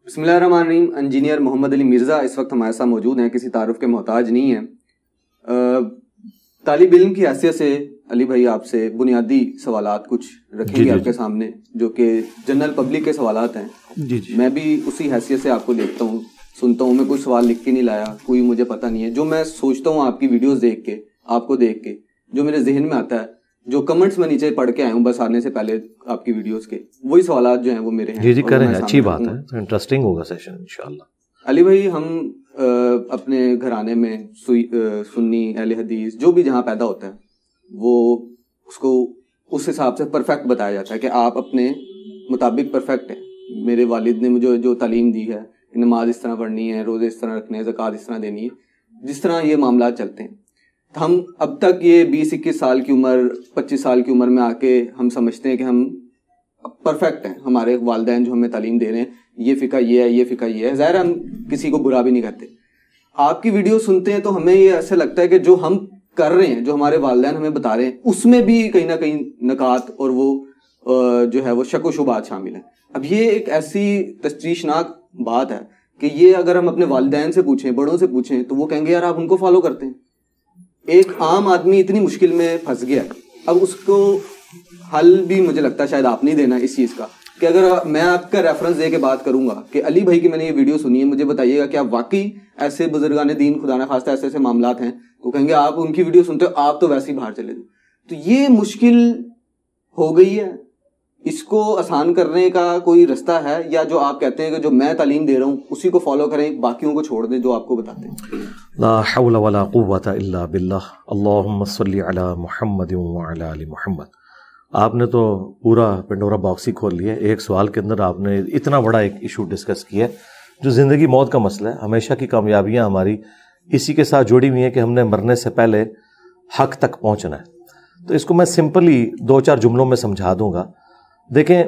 بسم اللہ الرحمن الرحیم. انجینئر محمد علی مرزا اس وقت ہمارے ساتھ موجود ہیں, کسی تعارف کے محتاج نہیں ہیں. طالب علم کی حیثیت سے علی بھائی آپ سے بنیادی سوالات کچھ رکھیں گے آپ کے سامنے, جو کہ جنرل پبلک کے سوالات ہیں. میں بھی اسی حیثیت سے آپ کو دیکھتا ہوں, سنتا ہوں. میں کوئی سوال لکھ کے نہیں لایا, کوئی مجھے پتہ نہیں ہے. جو میں سوچتا ہوں آپ کی ویڈیوز دیکھ کے, آپ کو دیکھ کے, جو میرے ذہن میں آتا ہے, جو کمنٹس میں نیچے پڑھ کے آیا ہوں بس آنے سے پہلے آپ کی ویڈیوز کے, وہی سوالات جو ہیں وہ میرے ہیں. جی کریں, اچھی بات ہے, انٹرسٹنگ ہوگا سیشن انشاءاللہ. علی بھائی, ہم اپنے گھرانے میں سنی اہل حدیث جو بھی جہاں پیدا ہوتا ہے وہ اس کو اس حساب سے پرفیکٹ بتایا جاتا ہے کہ آپ اپنے مطابق پرفیکٹ ہیں. میرے والد نے مجھے جو تعلیم دی ہے, نماز اس طرح پڑھنی ہے, روزے اس طرح رکھنے ہیں, زکوٰۃ اس طرح دینی ہے, جس طرح یہ معاملات چلتے ہیں. ہم اب تک یہ 20-21 سال کی عمر, 25 سال کی عمر میں آ کے ہم سمجھتے ہیں کہ ہم پرفیکٹ ہیں. ہمارے والدین جو ہمیں تعلیم دے رہے ہیں, یہ فقہ یہ ہے, یہ فقہ یہ ہے. ظاہر ہم کسی کو برا بھی نہیں کرتے. آپ کی ویڈیو سنتے ہیں تو ہمیں یہ ایسا لگتا ہے کہ جو ہم کر رہے ہیں, جو ہمارے والدین ہمیں بتا رہے ہیں, اس میں بھی کہیں نہ کہیں نکات اور وہ جو ہے وہ شک و شبہات شامل ہیں. اب یہ ایک ایسی تشویشناک بات ہے کہ یہ اگر ہم اپنے والدین سے پوچھیں, بڑوں سے پوچھیں, تو وہ کہیں گے یار آپ ان کو فالو کرتے ہیں. ایک عام آدمی اتنی مشکل میں پھنس گیا ہے, اب اس کو حل بھی مجھے لگتا ہے شاید آپ نہیں دینا اس چیز کا, کہ اگر میں آپ کا ریفرنس دے کے بات کروں گا کہ علی بھائی کی میں نے یہ ویڈیو سنی ہے, مجھے بتائیے گا کہ آپ واقعی ایسے بزرگان دین خدا نخواستہ ایسے ایسے معاملات ہیں, تو کہیں گے آپ ان کی ویڈیو سنتے ہو, آپ تو ویسے ہی باہر چلے جائیں. تو یہ مشکل ہو گئی ہے, اس کو آسان کرنے کا کوئی رستہ ہے, یا جو آپ کہتے ہیں کہ جو میں تعلیم دے رہا ہوں اسی کو فالو کریں, باقیوں کو چھوڑ دیں جو آپ کو بتاتے ہیں؟ لا حول ولا قوت الا باللہ. اللہم صلی علی محمد وعلی آل محمد. آپ نے تو پورا پنڈورا باکس ہی کھول لیا. ایک سوال کے اندر آپ نے اتنا بڑا ایک ایشو ڈسکس کیا جو زندگی موت کا مسئلہ ہے. ہمیشہ کی کامیابیاں ہماری اسی کے ساتھ جڑی ہوئی ہیں کہ ہم نے مرنے سے پہلے حق تک پہنچنا ہے. تو اس کو میں سمپلی 2-4 جملوں میں سمجھا دوں گا. دیکھیں,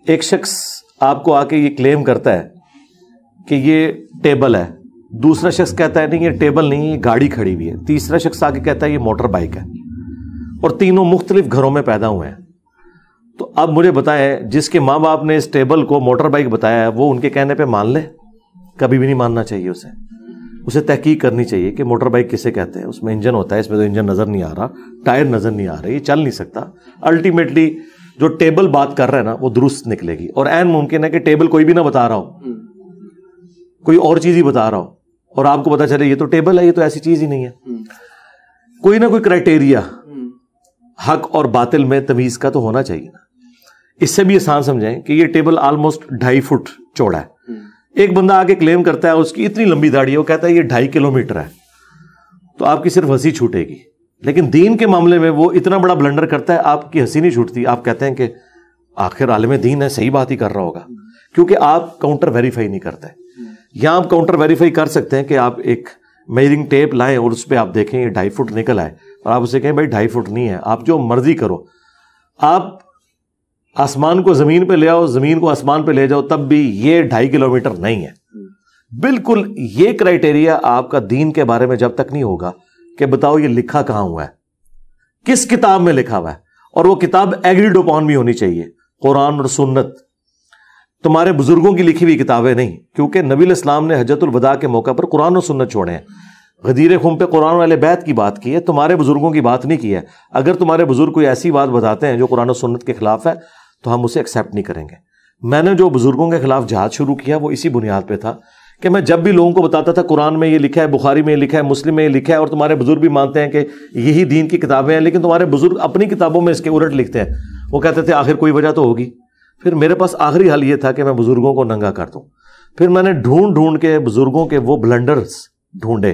ایک شخص آپ کو آ کے یہ کلیم کرتا ہے کہ یہ ٹیبل ہے, دوسرا شخص کہتا ہے نہیں یہ ٹیبل نہیں, یہ گاڑی کھڑی ہوئی ہے, تیسرا شخص آ کے کہتا ہے یہ موٹر بائک ہے, اور تینوں مختلف گھروں میں پیدا ہوئے ہیں. تو اب مجھے بتائیں, جس کے ماں باپ نے اس ٹیبل کو موٹر بائک بتایا ہے وہ ان کے کہنے پہ مان لے؟ کبھی بھی نہیں ماننا چاہیے. اسے تحقیق کرنی چاہیے کہ موٹر بائک کسے کہتے ہیں, اس میں انجن ہوتا ہے, اس میں تو انجن نظر نہیں آ رہا, ٹائر نظر نہیں آ رہا, یہ چل نہیں سکتا. الٹیمیٹلی جو ٹیبل بات کر رہا ہے نا وہ درست نکلے گی, اور عین ممکن ہے کہ ٹیبل کوئی بھی نہ بتا رہا ہو, کوئی اور چیز ہی بتا رہا ہو, اور آپ کو پتا چلے یہ تو ٹیبل ہے, یہ تو ایسی چیز ہی نہیں ہے. کوئی نہ کوئی کرائٹیریا حق اور باطل میں تمیز کا تو ہونا چاہیے نا. اس سے بھی آسان سمجھیں کہ یہ ٹیبل آلموسٹ 2.5 فٹ چوڑا ہے. ایک بندہ آگے کلیم کرتا ہے اس کی اتنی لمبی داڑھی ہے, وہ کہتا ہے یہ 2.5 کلومیٹر ہے, تو آپ کی صرف ہنسی چھوٹے گی. لیکن دین کے معاملے میں وہ اتنا بڑا بلنڈر کرتا ہے, آپ کی ہنسی نہیں چھوٹتی. آپ کہتے ہیں کہ آخر عالم دین ہے, صحیح بات ہی کر رہا ہوگا, کیونکہ آپ کاؤنٹر ویریفائی نہیں کرتے. یہاں آپ کاؤنٹر ویریفائی کر سکتے ہیں کہ آپ ایک میجرنگ ٹیپ لائیں اور اس پہ آپ دیکھیں یہ 2.5 فٹ نکل آئے, اور آپ اسے کہیں بھائی 2.5 فٹ نہیں ہے, آپ جو مرضی کرو, آپ آسمان کو زمین پہ لے آؤ, زمین کو آسمان پہ لے جاؤ, تب بھی یہ 2.5 کلومیٹر نہیں ہے. بالکل یہ کرائٹیریا آپ کا دین کے بارے میں جب تک نہیں ہوگا کہ بتاؤ یہ لکھا کہاں ہوا ہے, کس کتاب میں لکھا ہوا ہے, اور وہ کتاب ایگریڈ اپون بھی ہونی چاہیے. قرآن اور سنت تمہارے بزرگوں کی لکھی ہوئی کتابیں نہیں, کیونکہ نبی علیہ السلام نے حجۃ الوداع کے موقع پر قرآن اور سنت چھوڑے ہیں. غدیر خم پہ قرآن والے بیت کی بات کی ہے, تمہارے بزرگوں کی بات نہیں کی ہے. اگر تمہارے بزرگ کوئی ایسی بات بتاتے ہیں جو قرآن و سنت کے خلاف ہے تو ہم اسے ایکسیپٹ نہیں کریں گے. میں نے جو بزرگوں کے خلاف جہاد شروع کیا وہ اسی بنیاد پہ تھا کہ میں جب بھی لوگوں کو بتاتا تھا قرآن میں یہ لکھا ہے, بخاری میں یہ لکھا ہے, مسلم میں یہ لکھا ہے, اور تمہارے بزرگ بھی مانتے ہیں کہ یہی دین کی کتابیں ہیں, لیکن تمہارے بزرگ اپنی کتابوں میں اس کے الٹ لکھتے ہیں, وہ کہتے تھے آخر کوئی وجہ تو ہوگی. پھر میرے پاس آخری حل یہ تھا کہ میں بزرگوں کو ننگا کر دوں. پھر میں نے ڈھونڈ کے بزرگوں کے وہ بلنڈرز ڈھونڈے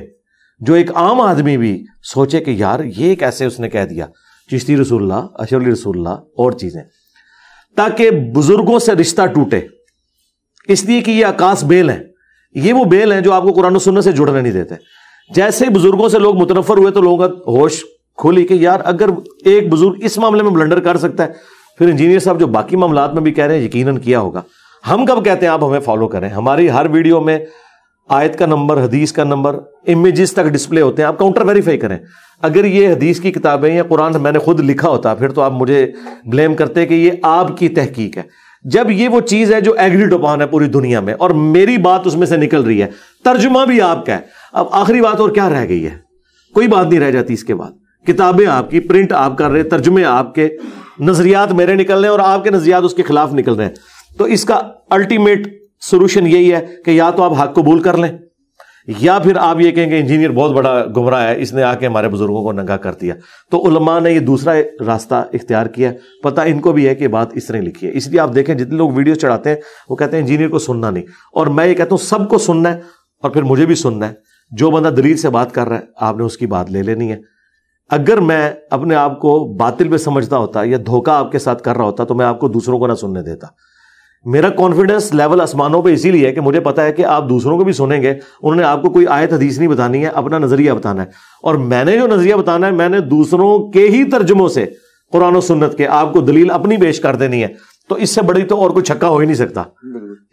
جو ایک عام آدمی بھی سوچے کہ یار یہ کیسے اس نے کہہ دیا, چشتی رسول اللہ, اشرف رسول اللہ, اور چیزیں, تاکہ بزرگوں سے رشتہ ٹوٹے. اس لیے کہ یہ عکاس بیل ہیں, یہ وہ بیل ہیں جو آپ کو قرآن و سنت سے جڑنے نہیں دیتے. جیسے بزرگوں سے لوگ متنفر ہوئے تو لوگوں کا ہوش کھولی کہ یار اگر ایک بزرگ اس معاملے میں بلنڈر کر سکتا ہے, پھر انجینئر صاحب جو باقی معاملات میں بھی کہہ رہے ہیں یقیناً کیا ہوگا. ہم کب کہتے ہیں آپ ہمیں فالو کریں؟ ہماری ہر ویڈیو میں آیت کا نمبر, حدیث کا نمبر, امیجز تک ڈسپلے ہوتے ہیں. آپ کاؤنٹر ویریفائی کریں. اگر یہ حدیث کی کتابیں یا قرآن میں نے خود لکھا ہوتا پھر تو آپ مجھے بلیم کرتے کہ یہ آپ کی تحقیق ہے. جب یہ وہ چیز ہے جو ایگریڈ اپون ہے پوری دنیا میں اور میری بات اس میں سے نکل رہی ہے, ترجمہ بھی آپ کا ہے, اب آخری بات اور کیا رہ گئی ہے؟ کوئی بات نہیں رہ جاتی اس کے بعد. کتابیں آپ کی, پرنٹ آپ کر رہے, ترجمے آپ کے, نظریات میرے نکل رہے ہیں اور آپ کے نظریات اس کے خلاف نکل رہے ہیں. تو اس کا الٹیمیٹ سولوشن یہی ہے کہ یا تو آپ حق قبول کر لیں یا پھر آپ یہ کہیں کہ انجینئر بہت بڑا گمراہ ہے, اس نے آ کے ہمارے بزرگوں کو ننگا کر دیا. تو علماء نے یہ دوسرا راستہ اختیار کیا, پتہ ان کو بھی ہے کہ بات اس طرح لکھی ہے. اس لیے آپ دیکھیں جتنے لوگ ویڈیو چڑھاتے ہیں وہ کہتے ہیں انجینئر کو سننا نہیں, اور میں یہ کہتا ہوں سب کو سننا ہے اور پھر مجھے بھی سننا ہے. جو بندہ دلیل سے بات کر رہا ہے آپ نے اس کی بات لے لینی ہے. اگر میں اپنے آپ کو باطل میں سمجھتا ہوتا یا دھوکہ آپ کے ساتھ کر رہا ہوتا تو میں آپ کو دوسروں کو نہ سننے دیتا. میرا کانفیڈنس لیول آسمانوں پہ اسی لیے ہے کہ مجھے پتا ہے کہ آپ دوسروں کو بھی سنیں گے, انہوں نے آپ کو کوئی آیت حدیث نہیں بتانی ہے, اپنا نظریہ بتانا ہے. اور میں نے جو نظریہ بتانا ہے میں نے دوسروں کے ہی ترجموں سے قرآن و سنت کے آپ کو دلیل اپنی پیش کر دینی ہے. تو اس سے بڑی تو اور کوئی چھکا ہو ہی نہیں سکتا.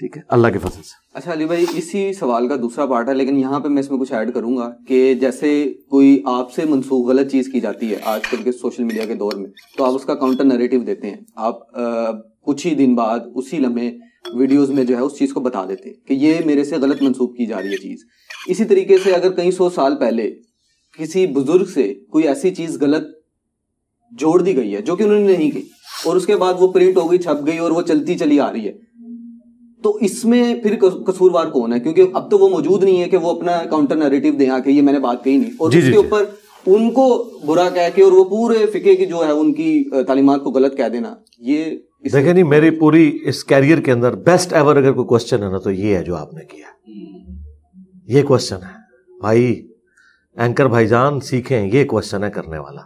ٹھیک ہے, اللہ کے فضل سے. اچھا علی بھائی, اسی سوال کا دوسرا پارٹ ہے, لیکن یہاں پہ میں اس میں کچھ ایڈ کروں گا کہ جیسے کوئی آپ سے منسوخ غلط چیز کی جاتی ہے آج کل کے سوشل میڈیا کے دور میں, تو آپ اس کا کاؤنٹر نیریٹو دیتے ہیں. آپ کچھ ہی دن بعد اسی لمحے ویڈیوز میں جو ہے اس چیز کو بتا دیتے کہ یہ میرے سے غلط منسوخ کی جا رہی ہے چیز. اسی طریقے سے اگر کئی سو سال پہلے کسی بزرگ سے کوئی ایسی چیز غلط جوڑ دی گئی ہے جو کہ انہوں نے نہیں کی, اور اس کے بعد وہ پرنٹ ہو گئی, چھپ گئی اور وہ چلتی چلی آ رہی ہے, تو اس میں پھر قصوروار کون ہے؟ کیونکہ اب تو وہ موجود نہیں ہے کہ وہ اپنا کاؤنٹر نیریٹو دیں کہ یہ میں نے بات کہی نہیں, اور اس کے اوپر ان کو برا کہہ کے اور وہ پورے فقہ کی جو ہے ان کی تعلیمات کو غلط کہہ دینا. یہ دیکھیں نہیں, میری پوری اس کیریئر کے اندر بیسٹ ایور اگر کوئی کوشچن ہے نا تو یہ ہے جو آپ نے کیا. یہ کوشچن ہے بھائی, اینکر بھائی جان سیکھیں, یہ کوشچن ہے کرنے والا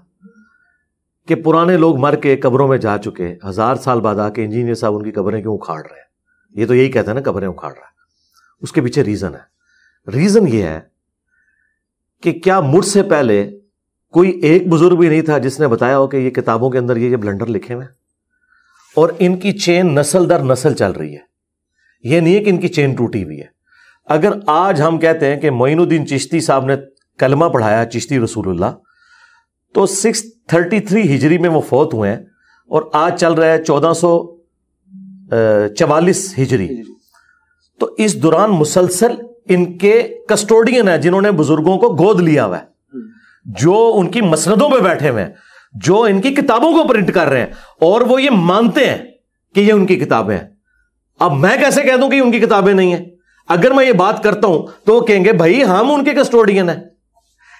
کہ پرانے لوگ مر کے قبروں میں جا چکے, 1000 سال بعد آ کے انجینئر صاحب ان کی قبریں کیوں اکھاڑ رہے ہیں؟ یہ تو یہی کہتے ہیں نا قبریں اکھاڑ رہا ہے. اس کے پیچھے ریزن ہے. ریزن یہ ہے کہ کیا مجھ سے پہلے کوئی ایک بزرگ بھی نہیں تھا جس نے بتایا ہو کہ یہ کتابوں کے اندر یہ بلنڈر لکھے ہوئے ہیں اور ان کی چین نسل در نسل چل رہی ہے. یہ نہیں ہے کہ ان کی چین ٹوٹی ہوئی ہے. اگر آج ہم کہتے ہیں کہ معین الدین چشتی صاحب نے کلمہ پڑھایا, چشتی رسول اللہ, تو 633 ہجری میں وہ فوت ہوئے ہیں اور آج چل رہا ہے 1444 ہجری. تو اس دوران مسلسل ان کے کسٹوڈین ہیں جنہوں نے بزرگوں کو گود لیا ہوا ہے, جو ان کی مسندوں پہ بیٹھے ہوئے ہیں, جو ان کی کتابوں کو پرنٹ کر رہے ہیں, اور وہ یہ مانتے ہیں کہ یہ ان کی کتابیں ہیں. اب میں کیسے کہہ دوں کہ ان کی کتابیں نہیں ہیں؟ اگر میں یہ بات کرتا ہوں تو وہ کہیں گے بھائی ہم ان کے کسٹوڈین ہیں.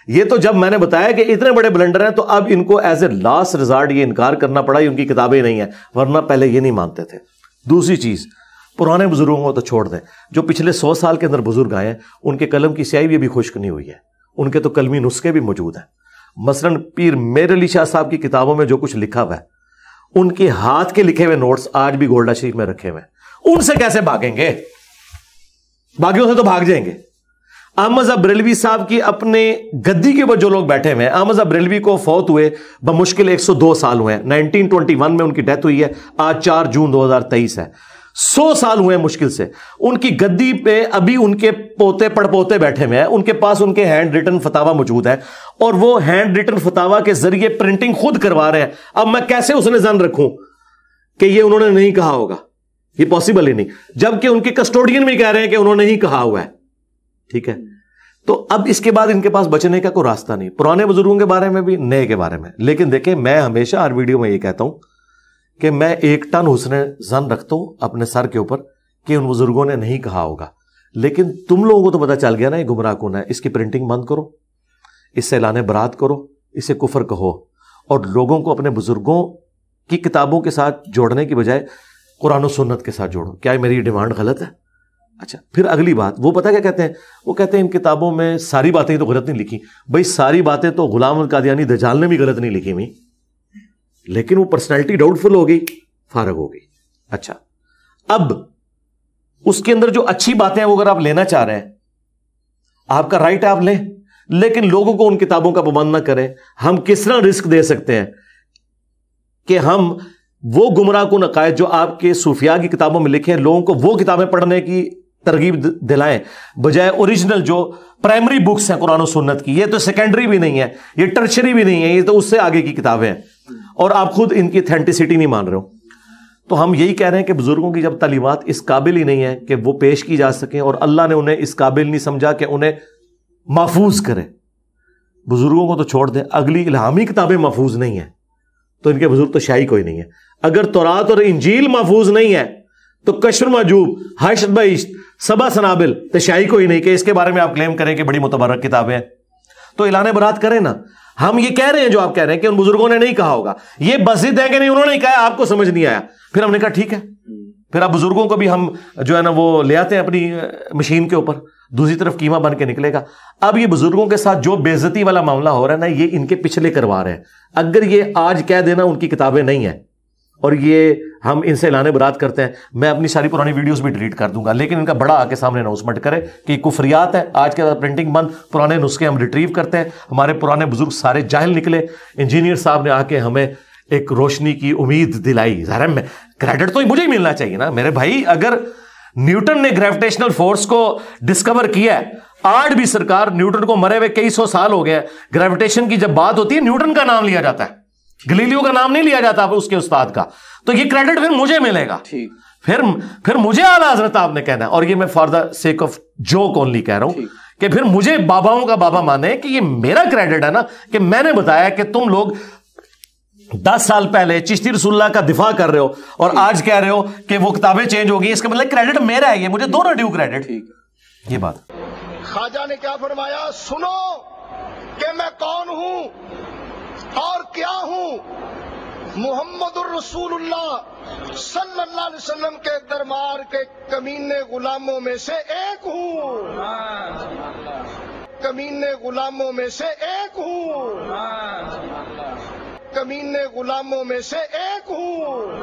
یہ تو جب میں نے بتایا کہ اتنے بڑے بلنڈر ہیں تو اب ان کو ایز اے لاسٹ ریزارٹ یہ انکار کرنا پڑا ان کی کتابیں نہیں ہیں, ورنہ پہلے یہ نہیں مانتے تھے. دوسری چیز, پرانے بزرگوں کو تو چھوڑ دیں, جو پچھلے 100 سال کے اندر بزرگ آئے ہیں ان کے قلم کی سیاہی بھی ابھی خشک نہیں ہوئی ہے, ان کے تو قلمی نسخے بھی موجود ہیں. مثلاً پیر میر علی شاہ صاحب کی کتابوں میں جو کچھ لکھا ہوا ہے ان کے ہاتھ کے لکھے ہوئے نوٹس آج بھی گولڈا شریف میں رکھے ہوئے ہیں. ان سے کیسے بھاگیں گے؟ باقیوں سے تو بھاگ جائیں گے. احمد صاحب بریلوی صاحب کی اپنے گدی کے اوپر جو لوگ بیٹھے ہوئے ہیں, احمد صاحب بریلوی کو فوت ہوئے بمشکل 102 سال ہوئے ہیں, 1921 میں ان کی ڈیتھ ہوئی ہے, آج 4 جون 2023 ہے. 100 سال ہوئے ہیں مشکل سے. ان کی گدی پہ ابھی ان کے پوتے پڑ پوتے بیٹھے ہوئے ہیں, ان کے پاس ان کے ہینڈ ریٹن فتاوا موجود ہے, اور وہ ہینڈ ریٹن فتاوا کے ذریعے پرنٹنگ خود کروا رہے ہیں. اب میں کیسے اس نے ظن رکھوں کہ یہ انہوں نے نہیں کہا ہوگا؟ یہ پاسبل ہی نہیں, جبکہ ان کے کسٹوڈین بھی کہہ رہے ہیں کہ انہوں نے ہی کہا ہوا ہے. ٹھیک ہے, تو اب اس کے بعد ان کے پاس بچنے کا کوئی راستہ نہیں, پرانے بزرگوں کے بارے میں بھی نئے کے بارے میں. لیکن دیکھیں, میں ہمیشہ ہر ویڈیو میں یہ کہتا ہوں کہ میں 1 ٹن حسن ظن رکھتا ہوں اپنے سر کے اوپر کہ ان بزرگوں نے نہیں کہا ہوگا. لیکن تم لوگوں کو تو پتا چل گیا نا یہ گمراہ کون ہے. اس کی پرنٹنگ بند کرو, اس سے اعلان برات کرو, اسے کفر کہو, اور لوگوں کو اپنے بزرگوں کی کتابوں کے ساتھ جوڑنے کی بجائے قرآن و سنت کے ساتھ جوڑو. کیا میری ڈیمانڈ غلط ہے؟ اچھا, پھر اگلی بات, وہ پتہ کیا کہتے ہیں؟ وہ کہتے ہیں ان کتابوں میں ساری باتیں تو غلط نہیں لکھی. بھائی ساری باتیں تو غلام القادیانی دجال نے بھی غلط نہیں لکھی ہوئی, لیکن وہ پرسنالٹی ڈاؤٹ فل ہو گئی, فارغ ہو گئی. اچھا, اب اس کے اندر جو اچھی باتیں ہیں وہ اگر آپ لینا چاہ رہے ہیں, آپ کا رائٹ ہے, آپ لیں, لیکن لوگوں کو ان کتابوں کا پابند نہ کریں. ہم کس طرح رسک دے سکتے ہیں کہ ہم وہ گمراہ کن عقائد جو آپ کے صوفیاء کی کتابوں میں لکھے ہیں لوگوں کو وہ کتابیں پڑھنے کی ترغیب دلائیں, بجائے اوریجنل جو پرائمری بکس ہیں قرآن و سنت کی. یہ تو سیکنڈری بھی نہیں ہے, یہ ٹرشری بھی نہیں ہے, یہ تو اس سے آگے کی کتابیں ہیں, اور آپ خود ان کی اتھینٹسٹی نہیں مان رہے ہو. تو ہم یہی کہہ رہے ہیں کہ بزرگوں کی جب تعلیمات اس قابل ہی نہیں ہے کہ وہ پیش کی جا سکیں اور اللہ نے انہیں اس قابل نہیں سمجھا کہ انہیں محفوظ کرے، بزرگوں کو تو چھوڑ دیں، اگلی الہامی کتابیں محفوظ نہیں ہیں تو ان کے بزرگ تو شاہی کوئی نہیں ہے۔ اگر تورات اور انجیل محفوظ نہیں ہے تو کشف معجوب، حشر بہشت، سبع سنابل تو شاہی کوئی نہیں کہ اس کے بارے میں آپ کلیم کریں کہ بڑی متبرک کتابیں ہیں۔ تو اعلان برات کریں نا۔ ہم یہ کہہ رہے ہیں جو آپ کہہ رہے ہیں کہ ان بزرگوں نے نہیں کہا ہوگا، یہ بسط ہے کہ نہیں انہوں نے کہا، آپ کو سمجھ نہیں آیا، پھر ہم نے کہا ٹھیک ہے، پھر آپ بزرگوں کو بھی ہم جو ہے نا وہ لے آتے ہیں اپنی مشین کے اوپر، دوسری طرف قیمہ بن کے نکلے گا۔ اب یہ بزرگوں کے ساتھ جو بے عزتی والا معاملہ ہو رہا ہے نا، یہ ان کے پچھلے کروا رہے ہیں۔ اگر یہ آج کہہ دینا ان کی کتابیں نہیں ہیں اور یہ ہم ان سے اعلان برات کرتے ہیں، میں اپنی ساری پرانی ویڈیوز بھی ڈیلیٹ کر دوں گا، لیکن ان کا بڑا آ کے سامنے اناؤنسمنٹ کرے کہ کفریات ہے، آج کے بعد پرنٹنگ بند، پرانے نسخے ہم ریٹریو کرتے ہیں، ہمارے پرانے بزرگ سارے جاہل نکلے، انجینئر صاحب نے آ کے ہمیں ایک روشنی کی امید دلائی۔ ظاہر ہے کریڈٹ تو مجھے ہی ملنا چاہیے نا میرے بھائی۔ اگر نیوٹن نے گریویٹیشنل فورس کو ڈسکور کیا ہے، آج بھی سرکار نیوٹن کو مرے ہوئے کئی سو سال ہو گئے، گریویٹیشن کی جب بات ہوتی ہے نیوٹن کا نام لیا جاتا ہے، گلیلیو کا نام نہیں لیا جاتا اس کے استاد کا، تو یہ کریڈٹ پھر مجھے ملے گا، پھر مجھے اعلیٰ حضرت آپ نے کہنا ہے۔ اور یہ میں for the sake of joke only کہہ رہا ہوں کہ پھر مجھے باباؤں کا بابا مانے کہ یہ میرا کریڈٹ ہے نا، کہ میں نے بتایا کہ تم لوگ 10 سال پہلے چشتی رسول اللہ کا دفاع کر رہے ہو اور آج کہہ رہے ہو کہ وہ کتابیں چینج ہو گئی، اس کا مطلب کریڈٹ میرا ہے، یہ مجھے دونوں ڈیو کریڈٹ۔ یہ بات خواجہ نے کیا فرمایا، سنو کہ میں کون ہوں اور کیا ہوں، محمد الرسول اللہ صلی اللہ علیہ وسلم کے دربار کے کمینے غلاموں میں سے ایک ہوں، کمینے غلاموں میں سے ایک ہوں، کمینے غلاموں میں سے ایک ہوں۔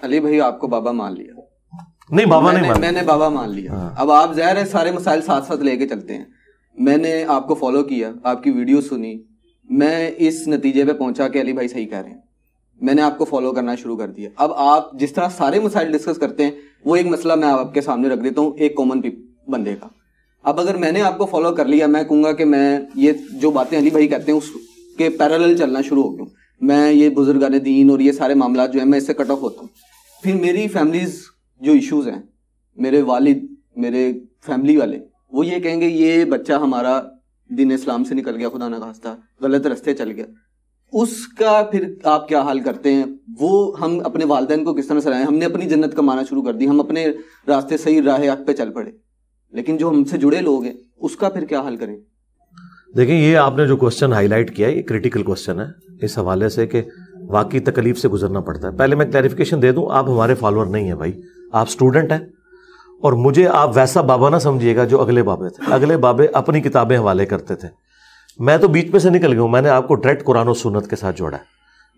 علی بھائی آپ کو بابا مان لیا؟ نہیں بابا نہیں مان، میں نے بابا مان لیا۔ اب آپ ظاہر ہے سارے مسائل ساتھ ساتھ لے کے چلتے ہیں، میں نے آپ کو فالو کیا، آپ کی ویڈیو سنی، میں اس نتیجے پہ پہنچا کہ علی بھائی صحیح کہہ رہے ہیں، میں نے آپ کو فالو کرنا شروع کر دیا۔ اب آپ جس طرح سارے مسائل ڈسکس کرتے ہیں، وہ ایک مسئلہ میں آپ کے سامنے رکھ دیتا ہوں ایک کامن بندے کا۔ اب اگر میں نے آپ کو فالو کر لیا، میں کہوں گا کہ میں یہ جو باتیں علی بھائی کہتے ہیں اس کے پیرالل چلنا شروع ہو گیا، میں یہ بزرگان دین اور یہ سارے معاملات جو ہیں میں اس سے کٹ آف ہوتا ہوں، پھر میری فیملیز جو ایشوز ہیں، میرے والد، میرے فیملی والے، وہ یہ کہیں گے یہ بچہ ہمارا دین اسلام سے نکل گیا، خدا نہ خواستہ غلط راستے چل گیا، اس کا پھر آپ کیا حال کرتے ہیں؟ وہ ہم اپنے والدین کو کس طرح سلائیں؟ ہم نے اپنی جنت کمانا شروع کر دی، ہم اپنے راستے صحیح راہ حق پہ چل پڑے، لیکن جو ہم سے جڑے لوگ ہیں اس کا پھر کیا حل کریں؟ دیکھیں یہ آپ نے جو کوسچن ہائی لائٹ کیا ہے یہ کریٹیکل کوسچن ہے اس حوالے سے کہ واقعی تکلیف سے گزرنا پڑتا ہے۔ پہلے میں کلیریفیکیشن دے دوں، آپ ہمارے فالوور نہیں ہیں بھائی، آپ اسٹوڈنٹ ہیں، اور مجھے آپ ویسا بابا نہ سمجھیے گا جو اگلے بابے تھے۔ اگلے بابے اپنی کتابیں حوالے کرتے تھے، میں تو بیچ میں سے نکل گیا ہوں، میں نے آپ کو ڈائریکٹ قرآن و سنت کے ساتھ جوڑا ہے۔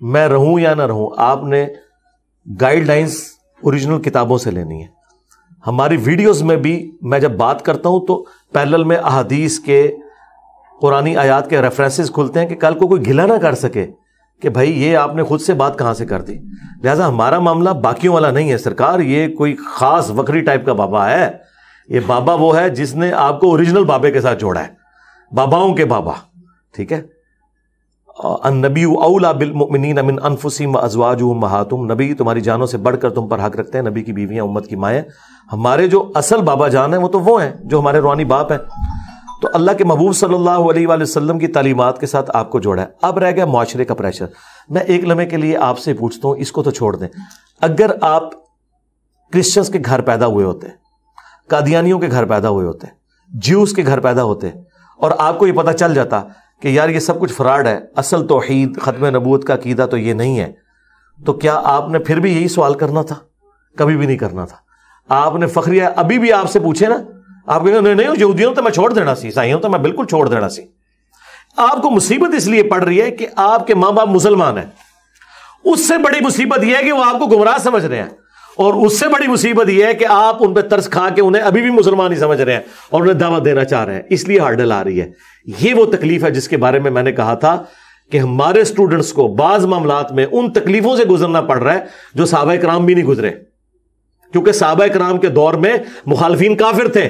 میں رہوں یا نہ رہوں، آپ نے گائیڈ لائنز اوریجنل کتابوں سے لینی ہے۔ ہماری ویڈیوز میں بھی میں جب بات کرتا ہوں تو پیرلل میں احادیث کے، قرآنی آیات کے ریفرنسز کھلتے ہیں کہ کل کو کوئی گلا نہ کر سکے کہ بھائی یہ آپ نے خود سے بات کہاں سے کر دی۔ لہٰذا ہمارا معاملہ باقیوں والا نہیں ہے سرکار، یہ کوئی خاص وکری ٹائپ کا بابا ہے، یہ بابا وہ ہے جس نے آپ کو اوریجنل بابے کے ساتھ جوڑا ہے، باباؤں کے بابا، ٹھیک ہے۔ النبی اولیٰ بالمؤمنین من انفسہم وازواجہم امہاتہم، نبی تمہاری جانوں سے بڑھ کر تم پر حق رکھتے ہیں، نبی کی بیویاں امت کی مائیں۔ ہمارے جو اصل بابا جان ہیں وہ تو وہ ہیں جو ہمارے روحانی باپ ہیں۔ تو اللہ کے محبوب صلی اللہ علیہ وآلہ وسلم کی تعلیمات کے ساتھ آپ کو جوڑا ہے۔ اب رہ گیا معاشرے کا پریشر۔ میں ایک لمحے کے لیے آپ سے پوچھتا ہوں، اس کو تو چھوڑ دیں، اگر آپ کرسچنس کے گھر پیدا ہوئے ہوتے، قادیانیوں کے گھر پیدا ہوئے ہوتے، جیوز کے گھر پیدا ہوتے، اور آپ کو یہ پتہ چل جاتا کہ یار یہ سب کچھ فراڈ ہے، اصل توحید ختم نبوت کا عقیدہ تو یہ نہیں ہے، تو کیا آپ نے پھر بھی یہی سوال کرنا تھا؟ کبھی بھی نہیں کرنا تھا۔ آپ نے فخریہ ابھی بھی آپ سے پوچھے نا، آپ کہیں گے نہیں یہودیوں تو میں چھوڑ دینا سی، عیسائیوں تو میں بالکل چھوڑ دینا سی۔ آپ کو مصیبت اس لیے پڑ رہی ہے کہ آپ کے ماں باپ مسلمان ہیں، اس سے بڑی مصیبت یہ ہے کہ وہ آپ کو گمراہ سمجھ رہے ہیں، اور اس سے بڑی مصیبت یہ ہے کہ آپ ان پہ ترس کھا کے انہیں ابھی بھی مسلمان ہی سمجھ رہے ہیں اور انہیں دعوت دینا چاہ رہے ہیں، اس لیے ہارڈل آ رہی ہے۔ یہ وہ تکلیف ہے جس کے بارے میں نے کہا تھا کہ ہمارے اسٹوڈنٹس کو بعض معاملات میں ان تکلیفوں سے گزرنا پڑ رہا ہے جو صحابہ کرام بھی نہیں گزرے، کیونکہ صحابہ کرام کے دور میں مخالفین کافر تھے۔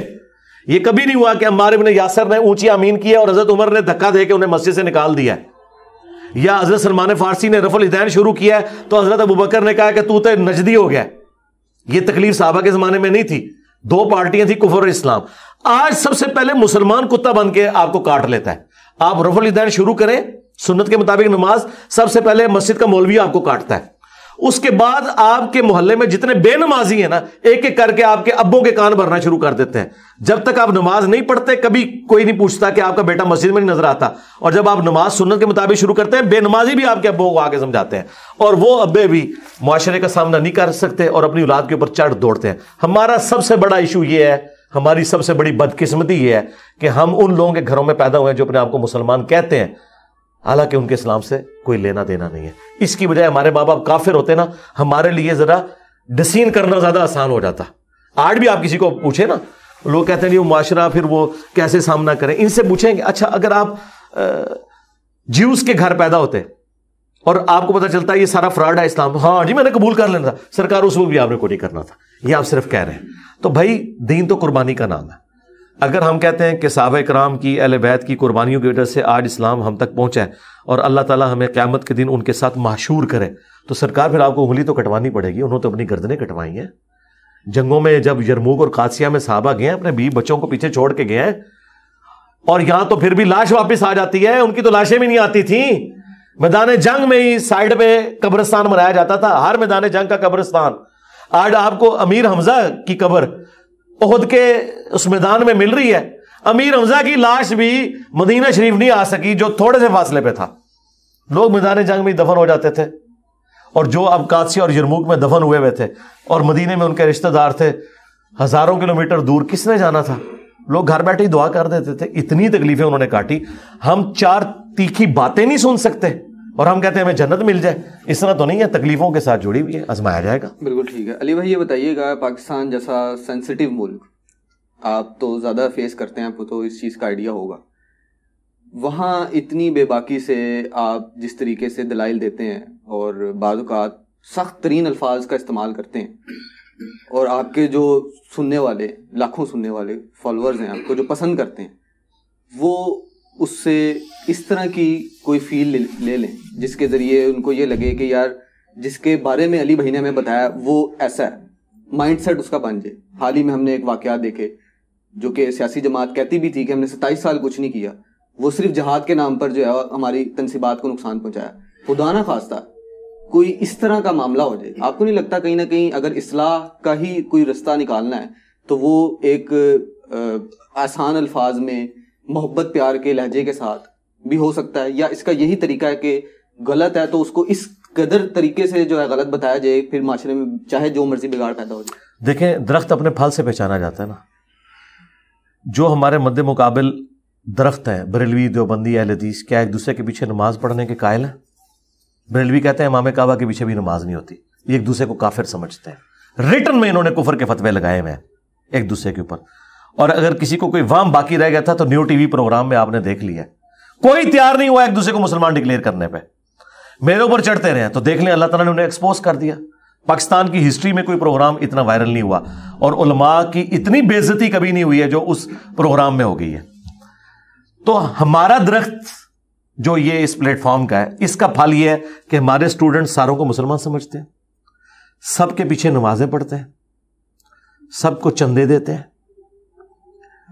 یہ کبھی نہیں ہوا کہ عمار بن یاسر نے اونچی آمین کیا اور حضرت عمر نے دھکا دے کے انہیں مسجد سے نکال دیا ہے۔ یا حضرت سلمان فارسی نے رفع الیدین شروع کیا ہے تو حضرت ابوبکر نے کہا کہ تو نجدی ہو گیا. یہ تکلیف صحابہ کے زمانے میں نہیں تھی. 2 پارٹیاں تھیں، کفر اور اسلام. آج سب سے پہلے مسلمان کتا بن کے آپ کو کاٹ لیتا ہے. آپ رفع الیدین شروع کریں سنت کے مطابق نماز، سب سے پہلے مسجد کا مولوی آپ کو کاٹتا ہے. اس کے بعد آپ کے محلے میں جتنے بے نمازی ہیں نا، ایک ایک کر کے آپ کے ابوں کے کان بھرنا شروع کر دیتے ہیں. جب تک آپ نماز نہیں پڑھتے کبھی کوئی نہیں پوچھتا کہ آپ کا بیٹا مسجد میں نہیں نظر آتا. اور جب آپ نماز سنت کے مطابق شروع کرتے ہیں، بے نمازی بھی آپ کے ابوں کو آگے سمجھاتے ہیں. اور وہ ابے بھی معاشرے کا سامنا نہیں کر سکتے اور اپنی اولاد کے اوپر چڑھ دوڑتے ہیں. ہمارا سب سے بڑا ایشو یہ ہے، ہماری سب سے بڑی بدقسمتی یہ ہے کہ ہم ان لوگوں کے گھروں میں پیدا ہوئے ہیں جو اپنے آپ کو مسلمان کہتے ہیں، حالانکہ ان کے اسلام سے کوئی لینا دینا نہیں ہے. اس کی بجائے ہمارے ماں باپ کافر ہوتے نا، ہمارے لیے ذرا ڈسین کرنا زیادہ آسان ہو جاتا. آج بھی آپ کسی کو پوچھیں نا، لوگ کہتے ہیں نہیں وہ معاشرہ پھر وہ کیسے سامنا کریں. ان سے پوچھیں کہ اچھا اگر آپ جیوز کے گھر پیدا ہوتے اور آپ کو پتہ چلتا ہے یہ سارا فراڈ ہے اسلام، ہاں جی میں نے قبول کر لینا تھا، سرکار اس وقت بھی آپ نے کو نہیں کرنا تھا. یہ آپ صرف کہہ رہے ہیں. تو بھائی دین تو قربانی کا نام ہے. اگر ہم کہتے ہیں کہ صحابہ کرام کی، اہل بیت کی قربانیوں کی وجہ سے آج اسلام ہم تک پہنچا ہے اور اللہ تعالیٰ ہمیں قیامت کے دن ان کے ساتھ محشور کرے، تو سرکار پھر آپ کو انگلی تو کٹوانی پڑے گی. انہوں نے تو اپنی گردنیں کٹوائی ہیں. جنگوں میں جب یرموک اور قادسیہ میں صحابہ گئے ہیں، اپنے بیوی بچوں کو پیچھے چھوڑ کے گئے ہیں، اور یہاں تو پھر بھی لاش واپس آ جاتی ہے. ان کی تو لاشیں بھی نہیں آتی تھیں. میدان جنگ میں ہی سائڈ پہ قبرستان بنایا جاتا تھا، ہر میدان جنگ کا قبرستان. آج آپ کو امیر حمزہ کی قبر احد کے اس میدان میں مل رہی ہے. امیر حمزہ کی لاش بھی مدینہ شریف نہیں آ سکی جو تھوڑے سے فاصلے پہ تھا. لوگ میدان جنگ میں دفن ہو جاتے تھے، اور جو اب قادسیہ اور یرموک میں دفن ہوئے تھے اور مدینے میں ان کے رشتہ دار تھے ہزاروں کلومیٹر دور، کس نے جانا تھا؟ لوگ گھر بیٹھے ہی دعا کر دیتے تھے. اتنی تکلیفیں انہوں نے کاٹی. ہم 4 تیکھی باتیں نہیں سن سکتے اور ہم کہتے ہیں ہمیں جنت مل جائے. اس طرح تو نہیں ہے، تکلیفوں کے ساتھ جڑی ہوئی ہے، آزمایا جائے گا. بالکل ٹھیک ہے. علی بھائی یہ بتائیے گا، پاکستان جیسا سینسٹیو ملک آپ تو زیادہ فیس کرتے ہیں، آپ کو تو اس چیز کا آئیڈیا ہوگا. وہاں اتنی بے باکی سے آپ جس طریقے سے دلائل دیتے ہیں اور بعض اوقات سخت ترین الفاظ کا استعمال کرتے ہیں، اور آپ کے جو سننے والے، لاکھوں سننے والے فالوورز ہیں آپ کو جو پسند کرتے ہیں، وہ اس سے اس طرح کی کوئی فیل لے لیں جس کے ذریعے ان کو یہ لگے کہ یار جس کے بارے میں علی بھائی نے ہمیں بتایا وہ ایسا ہے، مائنڈ سیٹ اس کا بن جائے. حال ہی میں ہم نے ایک واقعات دیکھے جو کہ سیاسی جماعت کہتی بھی تھی کہ ہم نے 27 سال کچھ نہیں کیا، وہ صرف جہاد کے نام پر جو ہے ہماری تنصیبات کو نقصان پہنچایا. خدا نہ خواستہ کوئی اس طرح کا معاملہ ہو جائے. آپ کو نہیں لگتا کہیں نہ کہیں اگر اصلاح کا ہی کوئی رستہ نکالنا ہے تو وہ ایک آسان الفاظ میں محبت پیار کے لہجے کے ساتھ بھی ہو سکتا ہے، یا اس کا یہی طریقہ ہے کہ غلط ہے تو اس کو اس قدر طریقے سے جو ہے غلط بتایا جائے، پھر معاشرے میں چاہے جو مرضی بگاڑ پیدا ہو جائے؟ دیکھیں درخت اپنے پھل سے پہچانا جاتا ہے نا. جو ہمارے مد مقابل درخت ہیں، بریلوی، دیوبندی، اہل حدیث، کیا ایک دوسرے کے پیچھے نماز پڑھنے کے قائل ہیں؟ بریلوی کہتے ہیں امام کعبہ کے پیچھے بھی نماز نہیں ہوتی. یہ ایک دوسرے کو کافر سمجھتے ہیں. ریٹن میں انہوں نے کفر کے فتوے لگائے ہوئے ہیں ایک دوسرے کے اوپر. اور اگر کسی کو کوئی وام باقی رہ گیا تھا تو نیو ٹی وی پروگرام میں آپ نے دیکھ لیا، کوئی تیار نہیں ہوا ایک دوسرے کو مسلمان ڈکلیئر کرنے پہ. میرے اوپر چڑھتے رہے ہیں تو دیکھ لیں اللہ تعالیٰ نے انہیں ایکسپوز کر دیا. پاکستان کی ہسٹری میں کوئی پروگرام اتنا وائرل نہیں ہوا اور علماء کی اتنی بے عزتی کبھی نہیں ہوئی ہے جو اس پروگرام میں ہو گئی ہے. تو ہمارا درخت جو یہ اس پلیٹ فارم کا ہے، اس کا پھل یہ ہے کہ ہمارے اسٹوڈنٹ ساروں کو مسلمان سمجھتے ہیں، سب کے پیچھے نمازیں پڑھتے ہیں، سب کو چندے دیتے ہیں.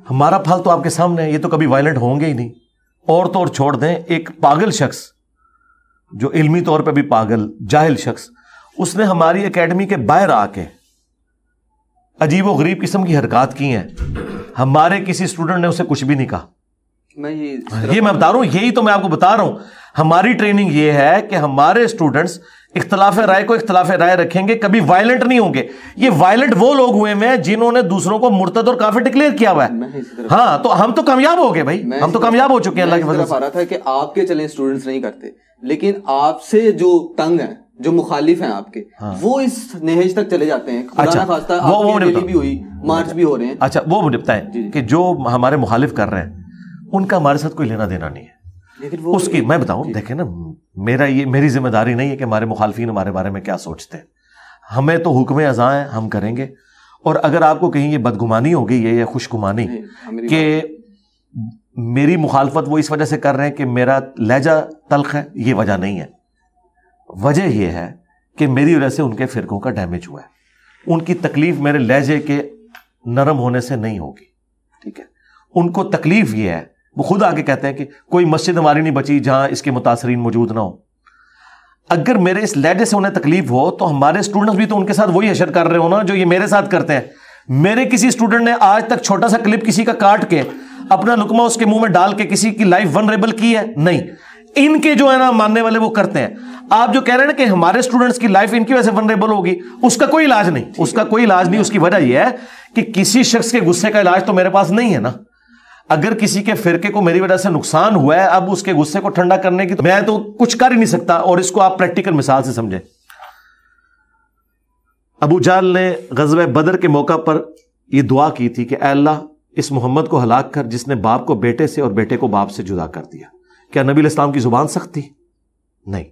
ہمارا پھل تو آپ کے سامنے ہے. یہ تو کبھی وائلنٹ ہوں گے ہی نہیں. اور تو اور چھوڑ دیں، ایک پاگل شخص جو علمی طور پہ بھی پاگل، جاہل شخص، اس نے ہماری اکیڈمی کے باہر آ کے عجیب و غریب قسم کی حرکات کی ہیں. ہمارے کسی اسٹوڈنٹ نے اسے کچھ بھی نہیں کہا. یہ میں بتا رہا ہوں، یہی تو میں آپ کو بتا رہا ہوں. ہماری ٹریننگ یہ ہے کہ ہمارے اسٹوڈنٹس اختلاف رائے کو اختلاف رائے رکھیں گے، کبھی وائلنٹ نہیں ہوں گے. یہ وائلنٹ وہ لوگ ہوئے ہیں جنہوں نے دوسروں کو مرتد اور کافر ڈکلیئر کیا ہوا ہے. ہاں تو ہم تو کامیاب ہو گئے بھائی، ہم تو کامیاب ہو چکے ہیں اللہ کی فضل سے. آ رہا تھا کہ آپ کے چلیں اسٹوڈنٹس نہیں کرتے، لیکن آپ سے جو تنگ ہیں، جو مخالف ہیں آپ کے، وہ اس نہج تک چلے جاتے ہیں. خدا نہ خواستہ آپ کی ریلی بھی ہوئی، مارچ بھی ہو رہے ہیں. اچھا وہ مجھے بتائیں کہ جو ہمارے مخالف کر رہے ہیں ان کا ہمارے ساتھ کوئی لینا دینا نہیں ہے. اس کی میں بتاؤں، دیکھیں نا، میری ذمہ داری نہیں ہے کہ ہمارے مخالفین ہمارے بارے میں کیا سوچتے ہیں. ہمیں تو حکم ازاں ہے، ہم کریں گے. اور اگر آپ کو کہیں یہ بدگمانی ہو گئی ہے یا خوش گمانی کہ میری مخالفت وہ اس وجہ سے کر رہے ہیں کہ میرا لہجہ تلخ ہے، یہ وجہ نہیں ہے. وجہ یہ ہے کہ میری وجہ سے ان کے فرقوں کا ڈیمیج ہوا ہے. ان کی تکلیف میرے لہجے کے نرم ہونے سے نہیں ہوگی. ٹھیک ہے، ان کو تکلیف یہ ہے، وہ خود آگے کہتے ہیں کہ کوئی مسجد ہماری نہیں بچی جہاں اس کے متاثرین موجود نہ ہو. اگر میرے اس لہجے سے انہیں تکلیف ہو تو ہمارے اسٹوڈنٹس بھی تو ان کے ساتھ وہی حشر کر رہے ہو نا جو یہ میرے ساتھ کرتے ہیں. میرے کسی اسٹوڈنٹ نے آج تک چھوٹا سا کلپ کسی کا کاٹ کے اپنا لقمہ اس کے منہ میں ڈال کے کسی کی لائف ونریبل کی ہے؟ نہیں. ان کے جو ہے نا ماننے والے وہ کرتے ہیں. آپ جو کہہ رہے ہیں نا کہ ہمارے اسٹوڈنٹس کی لائف ان کی وجہ سے ونریبل ہوگی، اس کا کوئی علاج نہیں، اس کا کوئی علاج نہیں. اس کی وجہ یہ ہے کہ کسی شخص کے غصے کا علاج تو میرے پاس نہیں ہے نا. اگر کسی کے فرقے کو میری وجہ سے نقصان ہوا ہے، اب اس کے غصے کو ٹھنڈا کرنے کی تو میں تو کچھ کر ہی نہیں سکتا. اور اس کو آپ پریکٹیکل مثال سے سمجھیں. ابو جہل نے غزوہ بدر کے موقع پر یہ دعا کی تھی کہ اے اللہ اس محمد کو ہلاک کر جس نے باپ کو بیٹے سے اور بیٹے کو باپ سے جدا کر دیا. کیا نبی علیہ السلام کی زبان سخت تھی؟ نہیں.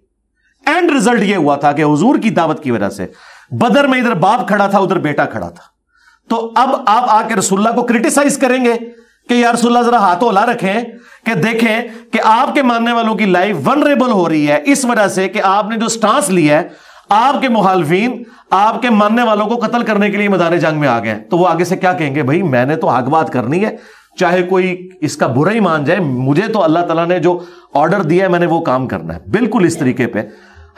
اینڈ رزلٹ یہ ہوا تھا کہ حضور کی دعوت کی وجہ سے بدر میں ادھر باپ کھڑا تھا ادھر بیٹا کھڑا تھا. تو اب آپ آ کے رسول اللہ کو کرٹیسائز کریں گے کہ یا رسول اللہ ذرا ہاتھوں ہلا رکھیں کہ دیکھیں کہ آپ کے ماننے والوں کی لائف ونریبل ہو رہی ہے اس وجہ سے کہ آپ نے جو سٹانس لیا ہے، آپ کے مخالفین آپ کے ماننے والوں کو قتل کرنے کے لیے میدان جنگ میں آ گئے. تو وہ آگے سے کیا کہیں گے؟ بھائی میں نے تو حق بات کرنی ہے، چاہے کوئی اس کا برا ہی مان جائے، مجھے تو اللہ تعالیٰ نے جو آرڈر دیا ہے میں نے وہ کام کرنا ہے. بالکل اس طریقے پہ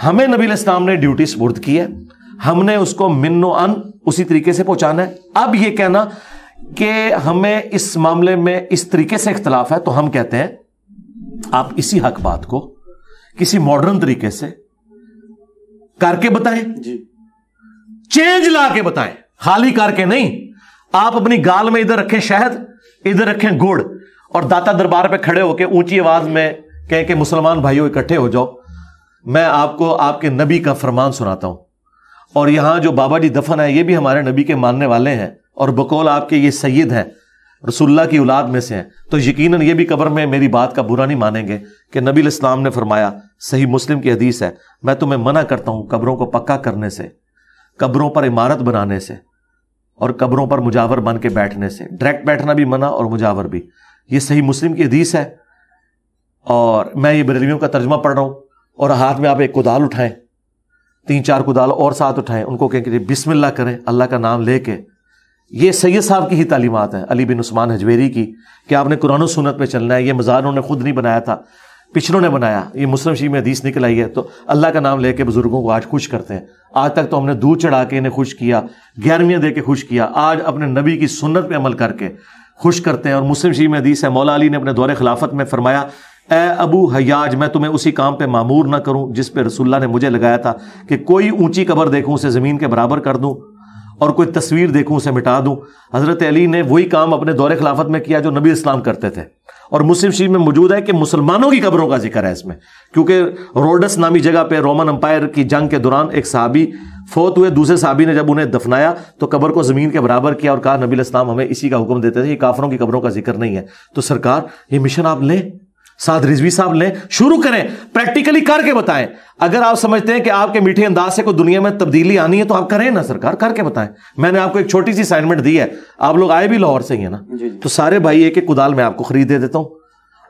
ہمیں نبی علیہ السلام نے ڈیوٹی سپرد کی ہے، ہم نے اس کو من و ان اسی طریقے سے پہنچانا ہے. اب یہ کہنا کہ ہمیں اس معاملے میں اس طریقے سے اختلاف ہے تو ہم کہتے ہیں آپ اسی حق بات کو کسی ماڈرن طریقے سے کر کے بتائیں، چینج لا کے بتائیں، خالی کر کے نہیں. آپ اپنی گال میں ادھر رکھیں شہد، ادھر رکھیں گڑ، اور داتا دربار پہ کھڑے ہو کے اونچی آواز میں کہیں کہ مسلمان بھائیوں اکٹھے ہو جاؤ، میں آپ کو آپ کے نبی کا فرمان سناتا ہوں. اور یہاں جو بابا جی دفن ہے یہ بھی ہمارے نبی کے ماننے والے ہیں اور بقول آپ کے یہ سید ہیں، رسول اللہ کی اولاد میں سے ہیں. تو یقیناً یہ بھی قبر میں میری بات کا برا نہیں مانیں گے کہ نبی علیہ السلام نے فرمایا، صحیح مسلم کی حدیث ہے، میں تمہیں منع کرتا ہوں قبروں کو پکا کرنے سے، قبروں پر عمارت بنانے سے، اور قبروں پر مجاور بن کے بیٹھنے سے. ڈائریکٹ بیٹھنا بھی منع اور مجاور بھی. یہ صحیح مسلم کی حدیث ہے. اور میں یہ بریلویوں کا ترجمہ پڑھ رہا ہوں، اور ہاتھ میں آپ ایک کدال اٹھائیں، 3-4 کدال اور ساتھ اٹھائیں، ان کو کہیں کہ بسم اللہ کریں اللہ کا نام لے کے. یہ سید صاحب کی ہی تعلیمات ہیں، علی بن عثمان حجویری کی، کہ آپ نے قرآن و سنت پہ چلنا ہے. یہ مزار انہوں نے خود نہیں بنایا تھا، پچھلوں نے بنایا. یہ مسلم شریف میں حدیث نکل آئی ہے. تو اللہ کا نام لے کے بزرگوں کو آج خوش کرتے ہیں. آج تک تو ہم نے دودھ چڑھا کے انہیں خوش کیا، 11ویں دے کے خوش کیا. آج اپنے نبی کی سنت پہ عمل کر کے خوش کرتے ہیں. اور مسلم شریف میں حدیث ہے، مولا علی نے اپنے دور خلافت میں فرمایا، اے ابو حیاج میں تمہیں اسی کام پہ معمور نہ کروں جس پہ رسول اللہ نے مجھے لگایا تھا، کہ کوئی اونچی قبر دیکھوں اسے زمین کے برابر کر دوں اور کوئی تصویر دیکھوں اسے مٹا دوں. حضرت علی نے وہی کام اپنے دور خلافت میں کیا جو نبی اسلام کرتے تھے. اور مسلم شریف میں موجود ہے کہ مسلمانوں کی قبروں کا ذکر ہے اس میں، کیونکہ روڈس نامی جگہ پہ رومن امپائر کی جنگ کے دوران ایک صحابی فوت ہوئے، دوسرے صحابی نے جب انہیں دفنایا تو قبر کو زمین کے برابر کیا اور کہا نبی علیہ السلام ہمیں اسی کا حکم دیتے تھے، یہ کافروں کی قبروں کا ذکر نہیں ہے. تو سرکار یہ مشن آپ لیں، سعد رضوی صاحب لیں، شروع کریں، پریکٹیکلی کر کے بتائیں. اگر آپ سمجھتے ہیں کہ آپ کے میٹھے انداز سے کوئی دنیا میں تبدیلی آنی ہے تو آپ کریں نا سرکار، کر کے بتائیں. میں نے آپ کو ایک چھوٹی سی اسائنمنٹ دی ہے، آپ لوگ آئے بھی لاہور سے ہی ہیں نا، تو سارے بھائی ایک ایک کدال میں آپ کو خرید دے دیتا ہوں،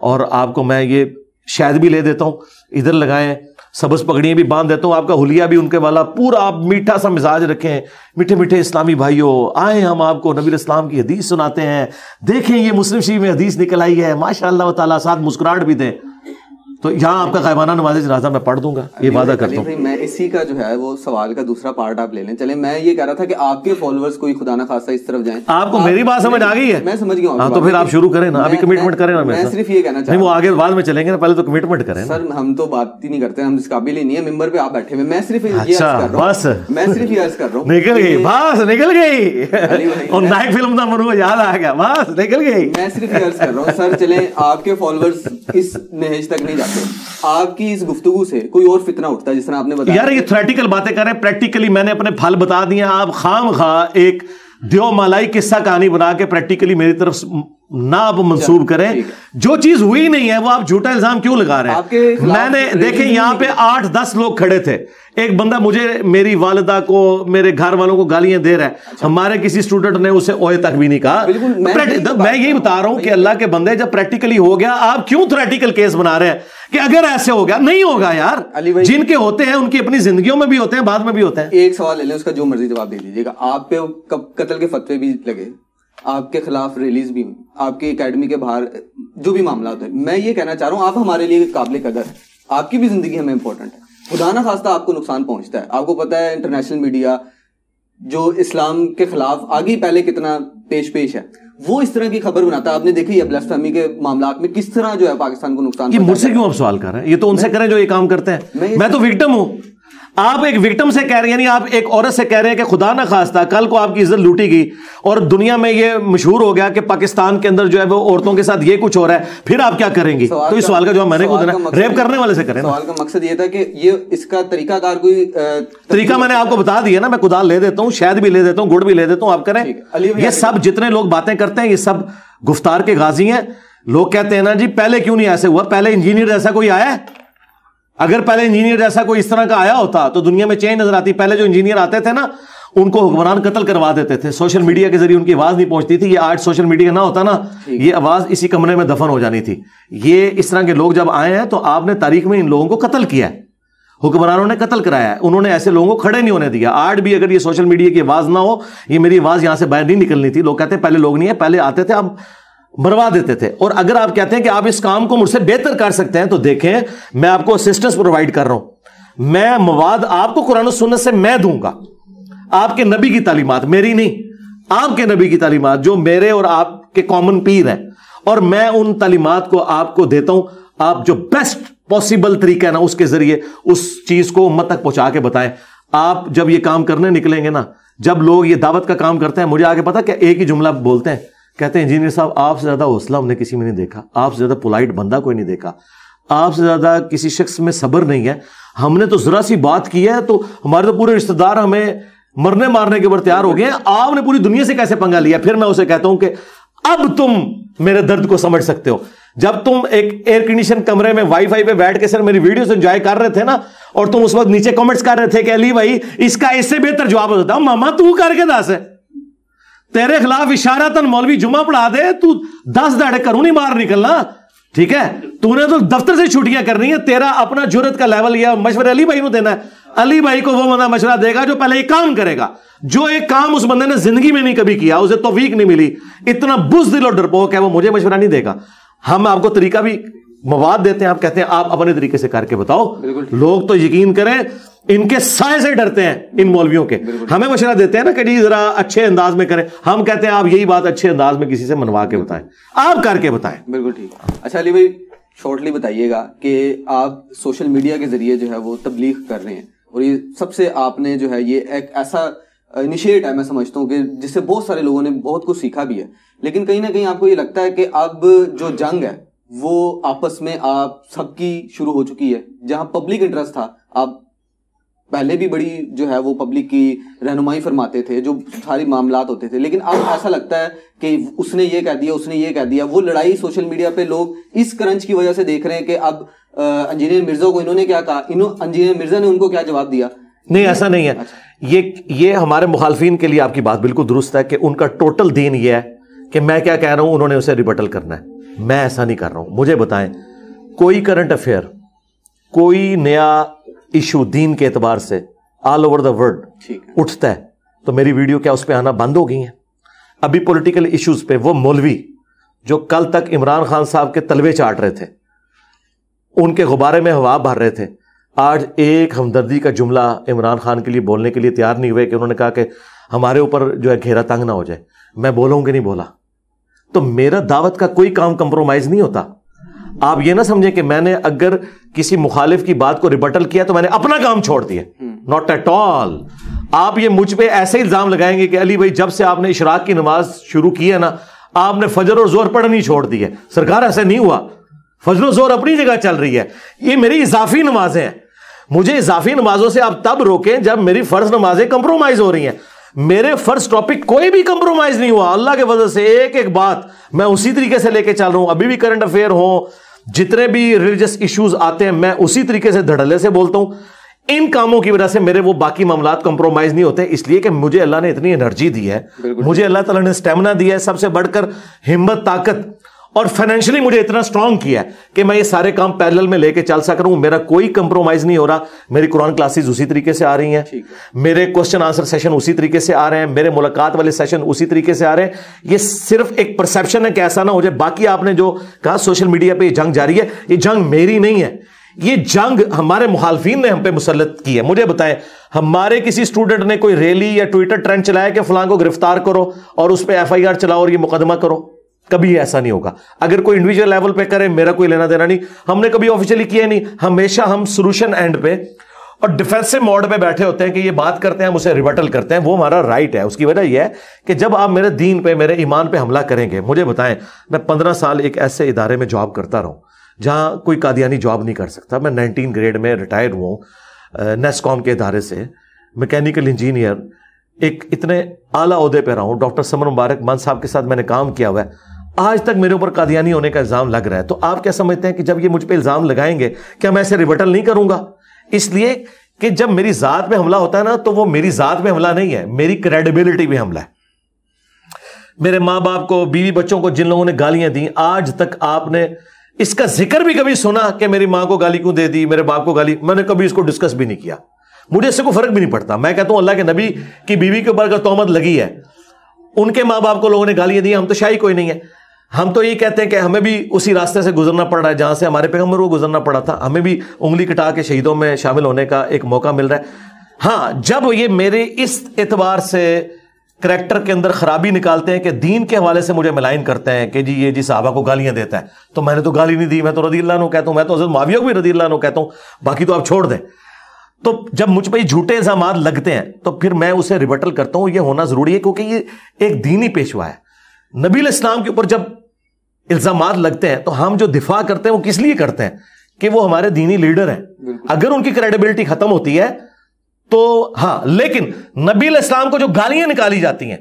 اور آپ کو میں یہ شاید بھی لے دیتا ہوں، ادھر لگائیں، سبز پگڑیاں بھی باندھ دیتا ہوں، آپ کا حلیہ بھی ان کے والا پورا، آپ میٹھا سا مزاج رکھیں. میٹھے میٹھے اسلامی بھائیوں آئیں، ہم آپ کو نبی الاسلام کی حدیث سناتے ہیں، دیکھیں یہ مسلم شریف میں حدیث نکل آئی ہے، ماشاء اللہ تعالیٰ، ساتھ مسکراہٹ بھی دیں. تو یہاں آپ کا غائبانہ نماز جنازہ میں پڑھ دوں گا، یہ وعدہ کرتا ہوں. میں اسی کا جو ہے وہ سوال کا دوسرا پارٹ آپ لے لیں. چلیں میں یہ کہہ رہا تھا کہ آپ کے فالوورز کوئی خدا نہ خواستہ اس طرف جائیں. آپ کو میری بات سمجھ آ گئی ہے؟ میں سمجھ گیا ہوں. ہاں تو پھر آپ شروع کریں نا، ابھی کمٹمنٹ کریں نا. میں صرف یہ کہنا چاہتا ہوں، وہ آگے بعد میں چلیں گے نا، پہلے تو کمٹمنٹ کریں. سر ہم تو بات ہی نہیں کرتے، ہم اس قابل ہی نہیں ہے، ممبر پہ آپ بیٹھے ہوئے. میں صرف یہ عرض کر رہا ہوں، بس میں صرف یہ عرض کر رہا ہوں. نکل گئی بس، نکل گئی، اور نائک فلم کا منو یاد آ گیا، بس نکل گئی. میں صرف یہ عرض کر رہا ہوں سر، چلیں آپ کے فالوورز اس نہج تک نہیں جاتے، آپ کی اس گفتگو سے کوئی اور فتنہ اٹھتا ہے جس طرح آپ نے بتایا. یار یہ تھیوریٹیکل باتیں کر رہے ہیں، پریکٹیکلی میں نے اپنے پھل بتا دیے. آپ خام خواہ ایک دیو مالائی قصہ کہانی بنا کے پریکٹیکلی میری طرف نہ آپ منسوب کریں. جو چیز ہوئی نہیں ہے وہ آپ جھوٹا الزام کیوں لگا رہے ہیں؟ میں نے دیکھیں یہاں پہ 8-10 لوگ کھڑے تھے, ایک بندہ مجھے میری والدہ کو میرے گھر والوں کو گالیاں دے رہا ہے, ہمارے کسی اسٹوڈنٹ نے اسے اوئے تک بھی نہیں کہا. میں یہی بتا رہا ہوں کہ اللہ کے بندے جب پریکٹیکلی ہو گیا, آپ کیوں تھریٹیکل کیس بنا رہے ہیں کہ اگر ایسے ہو گیا؟ نہیں ہوگا یار, جن کے ہوتے ہیں ان کی اپنی زندگیوں میں بھی ہوتے ہیں, بعد میں بھی ہوتے ہیں. ایک سوال لے لیں, اس کا جو مرضی جواب دے دیجیے گا. آپ پہ قتل کے فتوے بھی لگے, آپ کے خلاف ریلیز بھی ہوئی, آپ کی اکیڈمی کے باہر جو بھی معاملات ہیں, میں یہ کہنا چاہ رہا ہوں آپ ہمارے لیے قابل قدر ہیں, آپ کی بھی زندگی ہمیں امپورٹنٹ ہے. خدا نہ خواستہ آپ کو نقصان پہنچتا ہے. آپ کو پتا ہے انٹرنیشنل میڈیا جو اسلام کے خلاف آگے پہلے کتنا پیش ہے, وہ اس طرح کی خبر بناتا ہے. آپ نے دیکھی ہے بلیس فہمی کے معاملات میں کس طرح جو ہے پاکستان کو نقصان. یہ مجھ سے کیوں آپ سوال کر رہے ہیں؟ یہ تو ان سے کریں جو یہ کام کرتے ہیں. میں تو وکٹم ہوں. آپ ایک وکٹم سے کہہ رہے ہیں, یعنی آپ ایک عورت سے کہہ رہے ہیں کہ خدا نہ خواستہ کل کو آپ کی عزت لوٹی گئی اور دنیا میں یہ مشہور ہو گیا کہ پاکستان کے اندر جو ہے وہ عورتوں کے ساتھ یہ کچھ ہو رہا ہے, پھر آپ کیا کریں گی؟ تو اس سوال کا جواب میں نے کو دینا, ریپ کرنے والے سے کریں. سوال کا مقصد یہ تھا کہ یہ اس کا طریقہ کار کوئی طریقہ میں نے آپ کو بتا دیا نا. میں کدال لے دیتا ہوں, شہد بھی لے دیتا ہوں, گڑ بھی لے دیتا ہوں, آپ کریں. یہ سب جتنے لوگ باتیں کرتے ہیں یہ سب گفتار کے غازی ہیں. لوگ کہتے ہیں نا جی پہلے کیوں نہیں ایسے ہوا, پہلے انجینئر جیسا کوئی آیا ہے؟ اگر پہلے انجینئر جیسا کوئی اس طرح کا آیا ہوتا تو دنیا میں چینج نظر آتی. پہلے جو انجینئر آتے تھے نا ان کو حکمران قتل کروا دیتے تھے, سوشل میڈیا کے ذریعے ان کی آواز نہیں پہنچتی تھی. یہ آج سوشل میڈیا نہ ہوتا نا, یہ آواز اسی کمرے میں دفن ہو جانی تھی. یہ اس طرح کے لوگ جب آئے ہیں تو آپ نے تاریخ میں ان لوگوں کو قتل کیا ہے, حکمرانوں نے قتل کرایا ہے. انہوں نے ایسے لوگوں کو کھڑے نہیں ہونے دیا. آج بھی اگر یہ سوشل میڈیا کی آواز نہ ہو, یہ میری آواز یہاں سے باہر نہیں نکلنی تھی. لوگ کہتے ہیں پہلے لوگ نہیں ہے, پہلے آتے تھے, آپ مروا دیتے تھے. اور اگر آپ کہتے ہیں کہ آپ اس کام کو مجھ سے بہتر کر سکتے ہیں تو دیکھیں میں آپ کو اسسٹنس پرووائڈ کر رہا ہوں. میں مواد آپ کو قرآن و سنت سے میں دوں گا. آپ کے نبی کی تعلیمات, میری نہیں, آپ کے نبی کی تعلیمات جو میرے اور آپ کے کامن پیر ہیں, اور میں ان تعلیمات کو آپ کو دیتا ہوں. آپ جو بیسٹ پاسبل طریقہ ہے نا اس کے ذریعے اس چیز کو امت تک پہنچا کے بتائیں. آپ جب یہ کام کرنے نکلیں گے نا, جب لوگ یہ دعوت کا کام کرتے ہیں, مجھے آگے پتا کہ ایک ہی جملہ بولتے ہیں, کہتے ہیں انجینئر صاحب آپ سے زیادہ حوصلہ ہم نے کسی میں نہیں دیکھا, آپ سے زیادہ پولائٹ بندہ کوئی نہیں دیکھا, آپ سے زیادہ کسی شخص میں صبر نہیں ہے. ہم نے تو ذرا سی بات کی ہے تو ہمارے تو پورے رشتہ دار ہمیں مرنے مارنے کے اوپر تیار ہو گئے ہیں, آپ نے پوری دنیا سے کیسے پنگا لیا؟ پھر میں اسے کہتا ہوں کہ اب تم میرے درد کو سمجھ سکتے ہو. جب تم ایک ایئر کنڈیشن کمرے میں وائی فائی پہ بیٹھ کے سر میری ویڈیوز انجوائے کر رہے تھے نا, اور تم اس وقت نیچے کمنٹس کر رہے تھے کہ علی بھائی اس کا اس سے بہتر جواب ہو جاتا, ماما تو کر کے دس ہے, تیرے خلاف اشارتاً مولوی جمعہ پڑھا دے, تو 10 دہڑے کروں نہیں باہر نکلنا, ٹھیک ہے؟ تو نے تو دفتر سے چھٹیاں کرنی ہے. تیرا اپنا جرت کا لیول یا مشورہ علی بھائی کو دینا ہے. علی بھائی کو وہ بندہ مشورہ دے گا جو پہلے ایک کام کرے گا, جو ایک کام اس بندے نے زندگی میں نہیں کبھی کیا, اسے توفیق نہیں ملی, اتنا بزدل اور ڈرپوک ہے, وہ مجھے مشورہ نہیں دے گا. ہم آپ کو طریقہ بھی مواد دیتے ہیں, آپ کہتے ہیں آپ اپنے طریقے سے کر کے بتاؤ. لوگ تو یقین کریں ان کے سائے سے ڈرتے ہیں ان مولویوں کے. ہمیں مشورہ دیتے ہیں نا کہ جی ذرا اچھے انداز میں کریں, ہم کہتے ہیں آپ یہی بات اچھے انداز میں کسی سے منوا کے بتائیں, آپ کر کے بتائیں. بالکل ٹھیک. اچھا علی بھائی شارٹلی بتائیے گا کہ آپ سوشل میڈیا کے ذریعے جو ہے وہ تبلیغ کر رہے ہیں, اور یہ سب سے آپ نے جو ہے یہ ایک ایسا انیشیٹ ہے میں سمجھتا ہوں کہ جس سے بہت سارے لوگوں نے بہت کچھ سیکھا بھی ہے. لیکن کہیں نہ کہیں آپ کو یہ لگتا ہے کہ اب جو جنگ ہے وہ آپس میں آپ سب کی شروع ہو چکی ہے. جہاں پبلک انٹرسٹ تھا, آپ پہلے بھی بڑی جو ہے وہ پبلک کی رہنمائی فرماتے تھے, جو ساری معاملات ہوتے تھے, لیکن اب ایسا لگتا ہے کہ اس نے یہ کہہ دیا, اس نے یہ کہہ دیا. وہ لڑائی سوشل میڈیا پہ لوگ اس کرنچ کی وجہ سے دیکھ رہے ہیں کہ اب انجینئر مرزا کو انہوں نے کیا کہا, انجینئر مرزا نے ان کو کیا جواب دیا. نہیں ایسا نہیں ہے. یہ ہمارے مخالفین کے لیے آپ کی بات بالکل درست ہے کہ ان کا ٹوٹل دین یہ ہے کہ میں کیا کہہ رہا ہوں انہوں نے اسے ریبٹل کرنا ہے. میں ایسا نہیں کر رہا ہوں. مجھے بتائیں کوئی کرنٹ افیئر, کوئی نیا ایشو دین کے اعتبار سے آل اوور دا ورلڈ اٹھتا ہے تو میری ویڈیو کیا اس پہ آنا بند ہو گئی ہیں؟ ابھی پولیٹیکل ایشوز پہ وہ مولوی جو کل تک عمران خان صاحب کے تلوے چاٹ رہے تھے, ان کے غبارے میں ہوا بھر رہے تھے, آج ایک ہمدردی کا جملہ عمران خان کے لیے بولنے کے لیے تیار نہیں ہوئے کہ انہوں نے کہا کہ ہمارے اوپر جو ہے گھیرا تنگ نہ ہو جائے. میں بولوں کہ نہیں بولا تو میرا دعوت کا کوئی کام کمپرومائز نہیں ہوتا. آپ یہ نہ سمجھیں کہ میں نے اگر کسی مخالف کی بات کو ریبٹل کیا تو میں نے اپنا کام چھوڑ دیا, ناٹ ایٹ آل. آپ یہ مجھ پہ ایسے الزام لگائیں گے کہ علی بھائی جب سے آپ نے اشراق کی نماز شروع کی ہے نا آپ نے فجر اور زور پڑھنی چھوڑ دی ہے. سرکار ایسا نہیں ہوا, فجر و زور اپنی جگہ چل رہی ہے. یہ میری اضافی نمازیں ہیں, مجھے اضافی نمازوں سے آپ تب روکیں جب میری فرض نمازیں کمپرومائز ہو رہی ہیں. میرے فرسٹ ٹاپک کوئی بھی کمپرومائز نہیں ہوا اللہ کے وجہ سے. ایک ایک بات میں اسی طریقے سے لے کے چل رہا ہوں. ابھی بھی کرنٹ افیئر ہوں, جتنے بھی ریلیجس ایشوز آتے ہیں میں اسی طریقے سے دھڑلے سے بولتا ہوں. ان کاموں کی وجہ سے میرے وہ باقی معاملات کمپرومائز نہیں ہوتے, اس لیے کہ مجھے اللہ نے اتنی انرجی دی ہے, مجھے اللہ تعالیٰ نے اسٹیمنا دیا ہے, سب سے بڑھ کر ہمت, طاقت, اور فائنینشلی مجھے اتنا اسٹرانگ کیا ہے کہ میں یہ سارے کام پیرلل میں لے کے چل سک رہا ہوں. میرا کوئی کمپرومائز نہیں ہو رہا. میری قرآن کلاسز اسی طریقے سے آ رہی ہیں, میرے کوسچن آنسر سیشن اسی طریقے سے آ رہے ہیں, میرے ملاقات والے سیشن اسی طریقے سے آ رہے ہیں. یہ صرف ایک پرسیپشن ہے کہ ایسا نہ ہو جائے. باقی آپ نے جو کہا سوشل میڈیا پہ یہ جنگ جاری ہے, یہ جنگ میری نہیں ہے, یہ جنگ ہمارے مخالفین نے ہم پہ مسلط کی ہے. مجھے بتائیں, ہمارے کسی اسٹوڈنٹ نے کوئی ریلی یا ٹویٹر ٹرینڈ چلایا کہ فلاں کو گرفتار کرو اور اس پہ FIR چلاؤ اور یہ مقدمہ کرو؟ کبھی ایسا نہیں ہوگا. اگر کوئی انڈیویجول لیول پہ کرے میرا کوئی لینا دینا نہیں, ہم نے کبھی آفیشلی کیا نہیں. ہمیشہ ہم سولوشن اینڈ پہ اور ڈیفینسو موڈ پہ بیٹھے ہوتے ہیں کہ یہ بات کرتے ہیں, ہم اسے ریبٹل کرتے ہیں, وہ ہمارا رائٹ ہے. اس کی وجہ یہ ہے کہ جب آپ میرے دین پہ, میرے ایمان پہ حملہ کریں گے, مجھے بتائیں, میں 15 سال ایک ایسے ادارے میں جاب کرتا رہا ہوں جہاں کوئی قادیانی جاب نہیں کر سکتا. میں 19 گریڈ میں ریٹائر ہوا ہوں نیسکوم کے ادارے سے, میکینیکل انجینئر, ایک اتنے اعلیٰ عہدے پہ رہا ہوں. ڈاکٹر سمر مبارک مان صاحب کے ساتھ میں نے کام کیا ہوا ہے. آج تک میرے اوپر قادیانی ہونے کا الزام لگ رہا ہے. تو آپ کیا سمجھتے ہیں کہ جب یہ مجھ پہ الزام لگائیں گے کیا میں ایسے ریبٹل نہیں کروں گا؟ اس لیے کہ جب میری ذات پہ حملہ ہوتا ہے نا, تو وہ میری ذات پہ حملہ نہیں ہے, میری کریڈیبلٹی پہ حملہ ہے. میرے ماں باپ کو, بیوی بچوں کو جن لوگوں نے گالیاں دیں, آج تک آپ نے اس کا ذکر بھی کبھی سنا کہ میری ماں کو گالی کیوں دے دی, میرے باپ کو گالی؟ میں نے کبھی اس کو ڈسکس بھی نہیں کیا. مجھے اس سے کوئی فرق بھی نہیں پڑتا. میں کہتا ہوں اللہ کے نبی کی بیوی کے اوپر اگر تہمت لگی ہے, ان کے ماں باپ کو لوگوں نے گالیاں دی, ہم تو شاہی کوئی نہیں ہے. ہم تو یہ کہتے ہیں کہ ہمیں بھی اسی راستے سے گزرنا پڑ رہا ہے جہاں سے ہمارے پیغمبر کو گزرنا پڑا تھا. ہمیں بھی انگلی کٹا کے شہیدوں میں شامل ہونے کا ایک موقع مل رہا ہے. ہاں, جب یہ میرے اس اعتبار سے کریکٹر کے اندر خرابی نکالتے ہیں کہ دین کے حوالے سے مجھے ملائن کرتے ہیں کہ جی یہ جی صحابہ کو گالیاں دیتا ہے, تو میں نے تو گالی نہیں دی, میں تو رضی اللہ عنہ کہتا ہوں, میں تو حضرت معاویہ کو بھی رضی اللہ عنہ کہتا ہوں, باقی تو آپ چھوڑ دیں. تو جب مجھ پہ جھوٹے الزامات لگتے ہیں تو پھر میں اسے ریبٹل کرتا ہوں. یہ ہونا ضروری ہے کیونکہ یہ ایک دینی پیشوا ہے. نبی علیہ السلام کے اوپر جب الزامات لگتے ہیں تو ہم جو دفاع کرتے ہیں وہ کس لیے کرتے ہیں کہ وہ ہمارے دینی لیڈر ہیں. اگر ان کی کریڈیبلٹی ختم ہوتی ہے تو ہاں, لیکن نبی علیہ السلام کو جو گالیاں نکالی جاتی ہیں,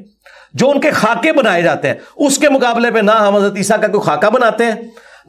جو ان کے خاکے بنائے جاتے ہیں, اس کے مقابلے پہ نہ ہم حضرت عیسیٰ کا کوئی خاکہ بناتے ہیں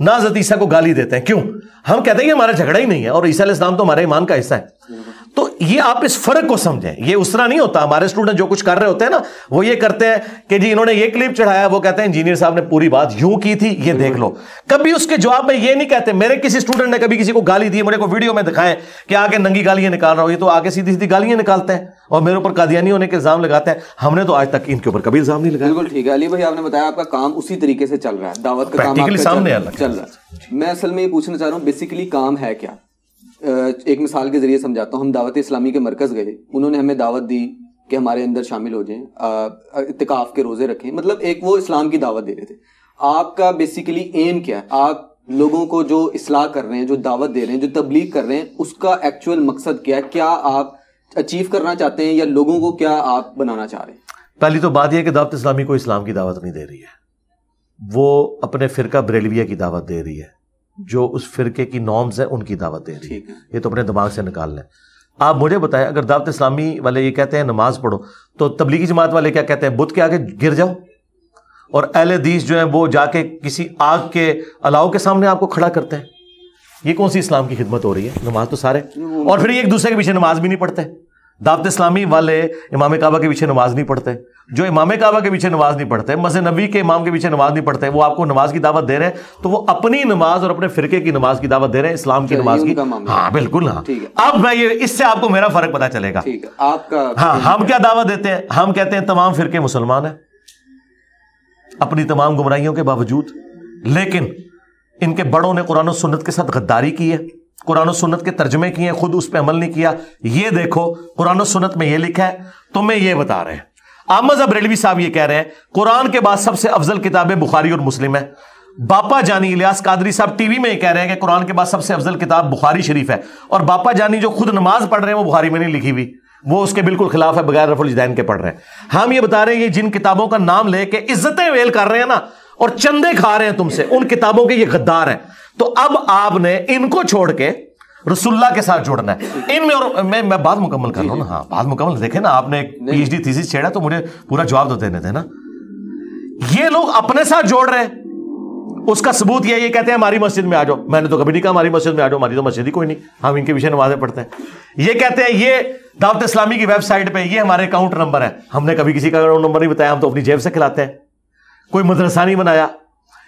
نہ حضرت عیسیٰ کو گالی دیتے ہیں. کیوں؟ ہم کہتے ہیں کہ ہمارا جھگڑا ہی نہیں ہے اور عیسیٰ علیہ السلام تو ہمارے ایمان کا حصہ ہے. تو یہ آپ اس فرق کو سمجھیں. یہ اس طرح نہیں ہوتا. ہمارے اسٹوڈنٹ جو کچھ کر رہے ہوتے ہیں نا, وہ یہ کرتے ہیں کہ جی انہوں نے یہ کلپ چڑھایا, وہ کہتے ہیں انجینئر صاحب نے پوری بات یوں کی تھی, یہ دیکھ لو. کبھی اس کے جواب میں یہ نہیں کہتے. میرے کسی اسٹوڈنٹ نے کبھی کسی کو گالی دی, مجھے کوئی ویڈیو میں دکھائیں کہ آگے ننگی گالیاں نکال رہا ہو, یہ تو آگے سیدھی سیدھی گالیاں نکالتے ہیں اور میرے اوپر قادیانی ہونے کے الزام لگاتے ہیں. ہم نے تو آج تک ان کے اوپر کبھی الزام نہیں لگایا. بالکل ٹھیک ہے علی بھائی, آپ نے بتایا آپ کا کام اسی طریقے سے چل رہا ہے, دعوت کا کام چل رہا ہے. میں اصل میں یہ پوچھنا چاہ رہا ہوں بیسیکلی کام ہے کیا. ایک مثال کے ذریعے سمجھاتا ہوں. ہم دعوت اسلامی کے مرکز گئے, انہوں نے ہمیں دعوت دی کہ ہمارے اندر شامل ہو جائیں, اعتکاف کے روزے رکھیں, مطلب ایک وہ اسلام کی دعوت دے رہے تھے. آپ کا بیسیکلی ایم کیا ہے؟ آپ لوگوں کو جو اصلاح کر رہے ہیں, جو دعوت دے رہے ہیں, جو تبلیغ کر رہے ہیں, اس کا ایکچوئل مقصد کیا ہے؟ کیا آپ اچیو کرنا چاہتے ہیں یا لوگوں کو کیا آپ بنانا چاہ رہے ہیں؟ پہلی تو بات یہ ہے کہ دعوت اسلامی کو اسلام کی دعوت نہیں دے رہی ہے, وہ اپنے فرقہ بریلویہ کی دعوت دے رہی ہے. جو اس فرقے کی نارمز ہیں ان کی دعوت دے رہی ہے. یہ تو اپنے دماغ سے نکال لیں. آپ مجھے بتائیں, اگر دعوت اسلامی والے یہ کہتے ہیں نماز پڑھو, تو تبلیغی جماعت والے کیا کہتے ہیں؟ بت کے آگے گر جاؤ. اور اہل حدیث جو ہیں وہ جا کے کسی آگ کے الاؤ کے سامنے آپ کو کھڑا کرتے ہیں. یہ کون سی اسلام کی خدمت ہو رہی ہے؟ نماز تو سارے, اور پھر ایک دوسرے کے پیچھے نماز بھی نہیں پڑھتے. دعوت اسلامی والے امام کعبہ کے پیچھے نماز نہیں پڑھتے. جو امام کعبہ کے پیچھے نماز نہیں پڑھتے, مسجد نبوی کے امام کے پیچھے نماز نہیں پڑھتے, وہ آپ کو نماز کی دعوت دے رہے ہیں, تو وہ اپنی نماز اور اپنے فرقے کی نماز کی دعوت دے رہے ہیں, اسلام کی نماز کی. ہاں بالکل. ہاں, اب میں یہ اس سے آپ کو میرا فرق پتا چلے گا. آپ کا ہاں, ہم کیا دعوت دیتے ہیں؟ ہم کہتے ہیں تمام فرقے مسلمان ہیں اپنی تمام گمراہیوں کے باوجود, لیکن ان کے بڑوں نے قرآن و سنت کے ساتھ غداری کی ہے, قرآن و سنت کے ترجمے کیے ہیں, خود اس پہ عمل نہیں کیا. یہ دیکھو قرآن و سنت میں یہ لکھا ہے, تمہیں یہ بتا رہے ہیں. احمد بریلوی صاحب یہ کہہ رہے ہیں قرآن کے بعد سب سے افضل کتابیں بخاری اور مسلم ہے. باپا جانی الیاس قادری صاحب ٹی وی میں یہ کہہ رہے ہیں کہ قرآن کے بعد سب سے افضل کتاب بخاری شریف ہے, اور باپا جانی جو خود نماز پڑھ رہے ہیں وہ بخاری میں نہیں لکھی ہوئی, وہ اس کے بالکل خلاف ہے, بغیر رفع الجدین کے پڑھ رہے ہیں. ہم یہ بتا رہے ہیں یہ جن کتابوں کا نام لے کے عزتیں ویل کر رہے ہیں نا, اور چندے کھا رہے ہیں تم سے, ان کتابوں کے یہ غدار ہیں. تو اب آپ نے ان کو چھوڑ کے رسول اللہ کے ساتھ جوڑنا ہے ان میں. اور میں بات مکمل کر رہا ہوں نا. ہاں بات مکمل. دیکھیں نا آپ نے ایک پی ایچ ڈی تھیسس چھیڑا تو مجھے پورا جواب تو دینے تھے نا. یہ لوگ اپنے ساتھ جوڑ رہے ہیں, اس کا ثبوت یہ کہتے ہیں ہماری مسجد میں آ جاؤ. میں نے تو کبھی نہیں کہا ہماری مسجد میں آ جاؤ, ہماری تو مسجد ہی کوئی نہیں, ہم ان کے پیچھے نمازیں پڑھتے ہیں. یہ کہتے ہیں یہ دعوت اسلامی کی ویب سائٹ پہ یہ ہمارے اکاؤنٹ نمبر ہے. ہم نے کبھی کسی کا اکاؤنٹ نمبر نہیں بتایا, ہم تو اپنی جیب سے کھلاتے ہیں. کوئی مدرسہ نہیں بنایا.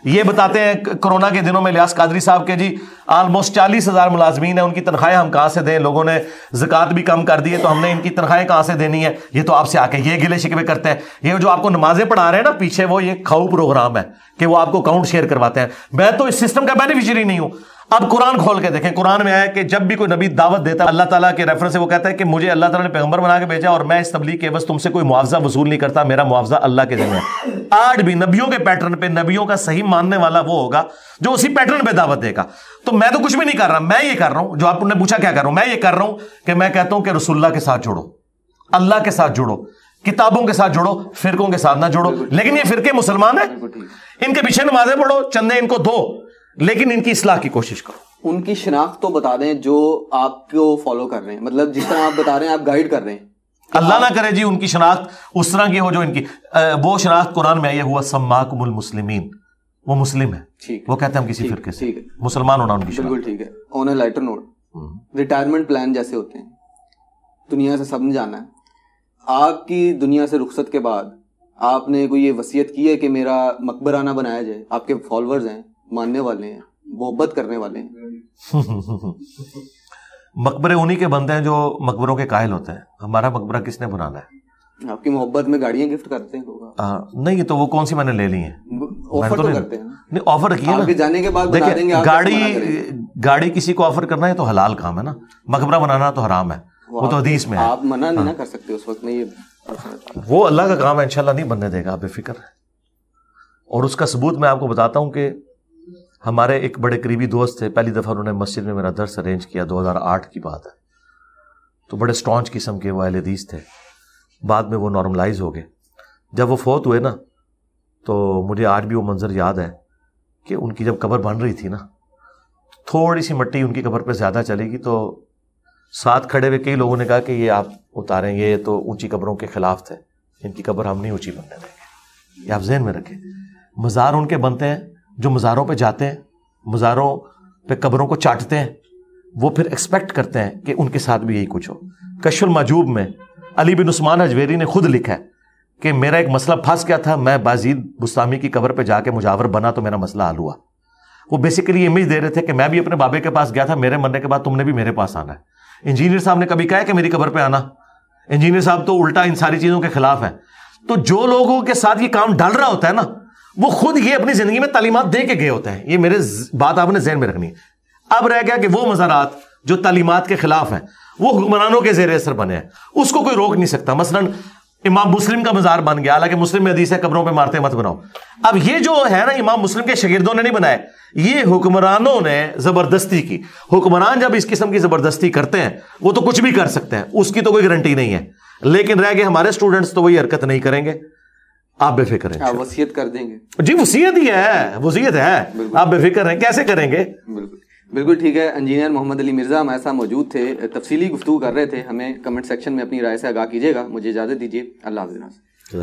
یہ بتاتے ہیں کرونا کے دنوں میں الیاس قادری صاحب کے جی آلموسٹ 40,000 ملازمین ہیں, ان کی تنخواہیں ہم کہاں سے دیں, لوگوں نے زکوٰۃ بھی کم کر دی ہے تو ہم نے ان کی تنخواہیں کہاں سے دینی ہے. یہ تو آپ سے آ کے یہ گلے شکوے کرتے ہیں. یہ جو آپ کو نمازیں پڑھا رہے ہیں نا پیچھے, وہ یہ کھاؤ پروگرام ہے کہ وہ آپ کو اکاؤنٹ شیئر کرواتے ہیں. میں تو اس سسٹم کا بینیفیشری نہیں ہوں. اب قرآن کھول کے دیکھیں, قرآن میں آیا کہ جب بھی کوئی نبی دعوت دیتا ہے اللہ تعالیٰ کے ریفرنس سے وہ کہتا ہے کہ مجھے اللہ تعالیٰ نے پیغمبر بنا کے بھیجا اور میں اس تبلیغ کے بس تم سے کوئی معاوضہ وصول نہیں کرتا, میرا معاوضہ اللہ کے ذمہ ہے. آج بھی نبیوں کے پیٹرن پہ نبیوں کا صحیح ماننے والا وہ ہوگا جو اسی پیٹرن پہ دعوت دے گا. تو میں تو کچھ بھی نہیں کر رہا, میں یہ کر رہا ہوں جو آپ نے پوچھا کیا کر رہا ہوں, میں یہ کر رہا ہوں کہ میں کہتا ہوں کہ رسول اللہ کے ساتھ جوڑو, اللہ کے ساتھ جوڑو, کتابوں کے ساتھ جوڑو, فرقوں کے ساتھ نہ جوڑو. لیکن یہ فرقے مسلمان ہیں, ان کے پیچھے نمازیں پڑھو, چندے ان کو دو, لیکن ان کی اصلاح کی کوشش کرو. ان کی شناخت تو بتا دیں جو آپ کو فالو کر رہے ہیں, مطلب جس طرح آپ بتا رہے ہیں آپ گائیڈ کر رہے ہیں. اللہ نہ کرے جی ان کی شناخت اس طرح کی ہو جو ان کی وہ شناخت قرآن میں آئی ہے, ہوا سماکم المسلمین, وہ مسلم ہے, وہ کہتے ہیں ہم کسی فرقے سے مسلمان ہونا ان کی شناخت. بالکل ٹھیک ہے. آن اے لائٹر نوٹ, ریٹائرمنٹ پلان جیسے ہوتے ہیں دنیا سے سب نے جانا ہے. آپ کی دنیا سے رخصت کے بعد آپ نے کوئی یہ وصیت کی ہے کہ میرا مقبرہ نہ بنایا جائے؟ آپ کے فالوورز ہیں, ماننے والے ہیں, محبت کرنے والے ہیں. مقبرے انہی کے بندے ہیں جو مقبروں کے قائل ہوتے ہیں. ہمارا مقبرہ کس نے بنانا ہے؟ آپ کی محبت میں گاڑیاں گفٹ کرتے ہیں لوگ. نہیں تو وہ کون سی میں نے لے لی ہیں, آفر تو کرتے ہیں. نہیں آفر رکھیے نا, جانے کے بعد بتا دیں گے. گاڑی کسی کو آفر کرنا ہے تو حلال کام ہے نا, مقبرہ بنانا تو حرام ہے, وہ تو حدیث میں ہے. آپ منع نہیں کر سکتے اس وقت میں, یہ وہ اللہ کا کام ہے, انشاءاللہ نہیں بننے دے گا, آپ بے فکر ہے. اور اس کا ثبوت میں آپ کو بتاتا ہوں کہ ہمارے ایک بڑے قریبی دوست تھے, پہلی دفعہ انہوں نے مسجد میں میرا درس ارینج کیا, 2008 کی بات ہے. تو بڑے اسٹانچ قسم کے وہ اہل حدیث تھے, بعد میں وہ نارملائز ہو گئے. جب وہ فوت ہوئے نا تو مجھے آج بھی وہ منظر یاد ہے کہ ان کی جب قبر بن رہی تھی نا, تھوڑی سی مٹی ان کی قبر پہ زیادہ چلے گی تو ساتھ کھڑے ہوئے کئی لوگوں نے کہا کہ یہ آپ اتاریں, یہ تو اونچی قبروں کے خلاف تھے, ان کی قبر ہم نہیں اونچی بننے دیں گے. یہ آپ ذہن میں رکھیں. مزار ان کے بنتے ہیں جو مزاروں پہ جاتے ہیں, مزاروں پہ قبروں کو چاٹتے ہیں, وہ پھر ایکسپیکٹ کرتے ہیں کہ ان کے ساتھ بھی یہی کچھ ہو. کشف المحجوب میں علی بن عثمان حجویری نے خود لکھا ہے کہ میرا ایک مسئلہ پھنس گیا تھا, میں بازید بستامی کی قبر پہ جا کے مجاور بنا تو میرا مسئلہ حل ہوا. وہ بیسیکلی امیج دے رہے تھے کہ میں بھی اپنے بابے کے پاس گیا تھا, میرے مرنے کے بعد تم نے بھی میرے پاس آنا ہے. انجینئر صاحب نے کبھی کہا ہے کہ میری قبر پہ آنا؟ انجینئر صاحب تو الٹا ان ساری چیزوں کے خلاف ہیں. تو جو لوگوں کے ساتھ یہ کام ڈال رہا ہوتا ہے نا, وہ خود یہ اپنی زندگی میں تعلیمات دے کے گئے ہوتے ہیں. یہ میرے بات آپ نے ذہن میں رکھنی ہے. اب رہ گیا کہ وہ مزارات جو تعلیمات کے خلاف ہیں وہ حکمرانوں کے زیر اثر بنے ہیں, اس کو کوئی روک نہیں سکتا. مثلا امام مسلم کا مزار بن گیا, حالانکہ مسلم میں حدیث ہے قبروں پہ مارتے مت بناؤ. اب یہ جو ہے نا امام مسلم کے شاگردوں نے نہیں بنائے, یہ حکمرانوں نے زبردستی کی. حکمران جب اس قسم کی زبردستی کرتے ہیں وہ تو کچھ بھی کر سکتے ہیں, اس کی تو کوئی گارنٹی نہیں ہے. لیکن رہ گئے ہمارے اسٹوڈنٹس تو وہی حرکت نہیں کریں گے. آپ بے فکر ہیں, وصیت کر دیں گے جی, وصیت ہی ہے, وصیت ہے, آپ بے فکر ہیں. کیسے کریں گے؟ بالکل بالکل ٹھیک ہے. انجینئر محمد علی مرزا ہمارے ساتھ موجود تھے, تفصیلی گفتگو کر رہے تھے. ہمیں کمنٹ سیکشن میں اپنی رائے سے آگاہ کیجیے گا. مجھے اجازت دیجیے, اللہ حافظ.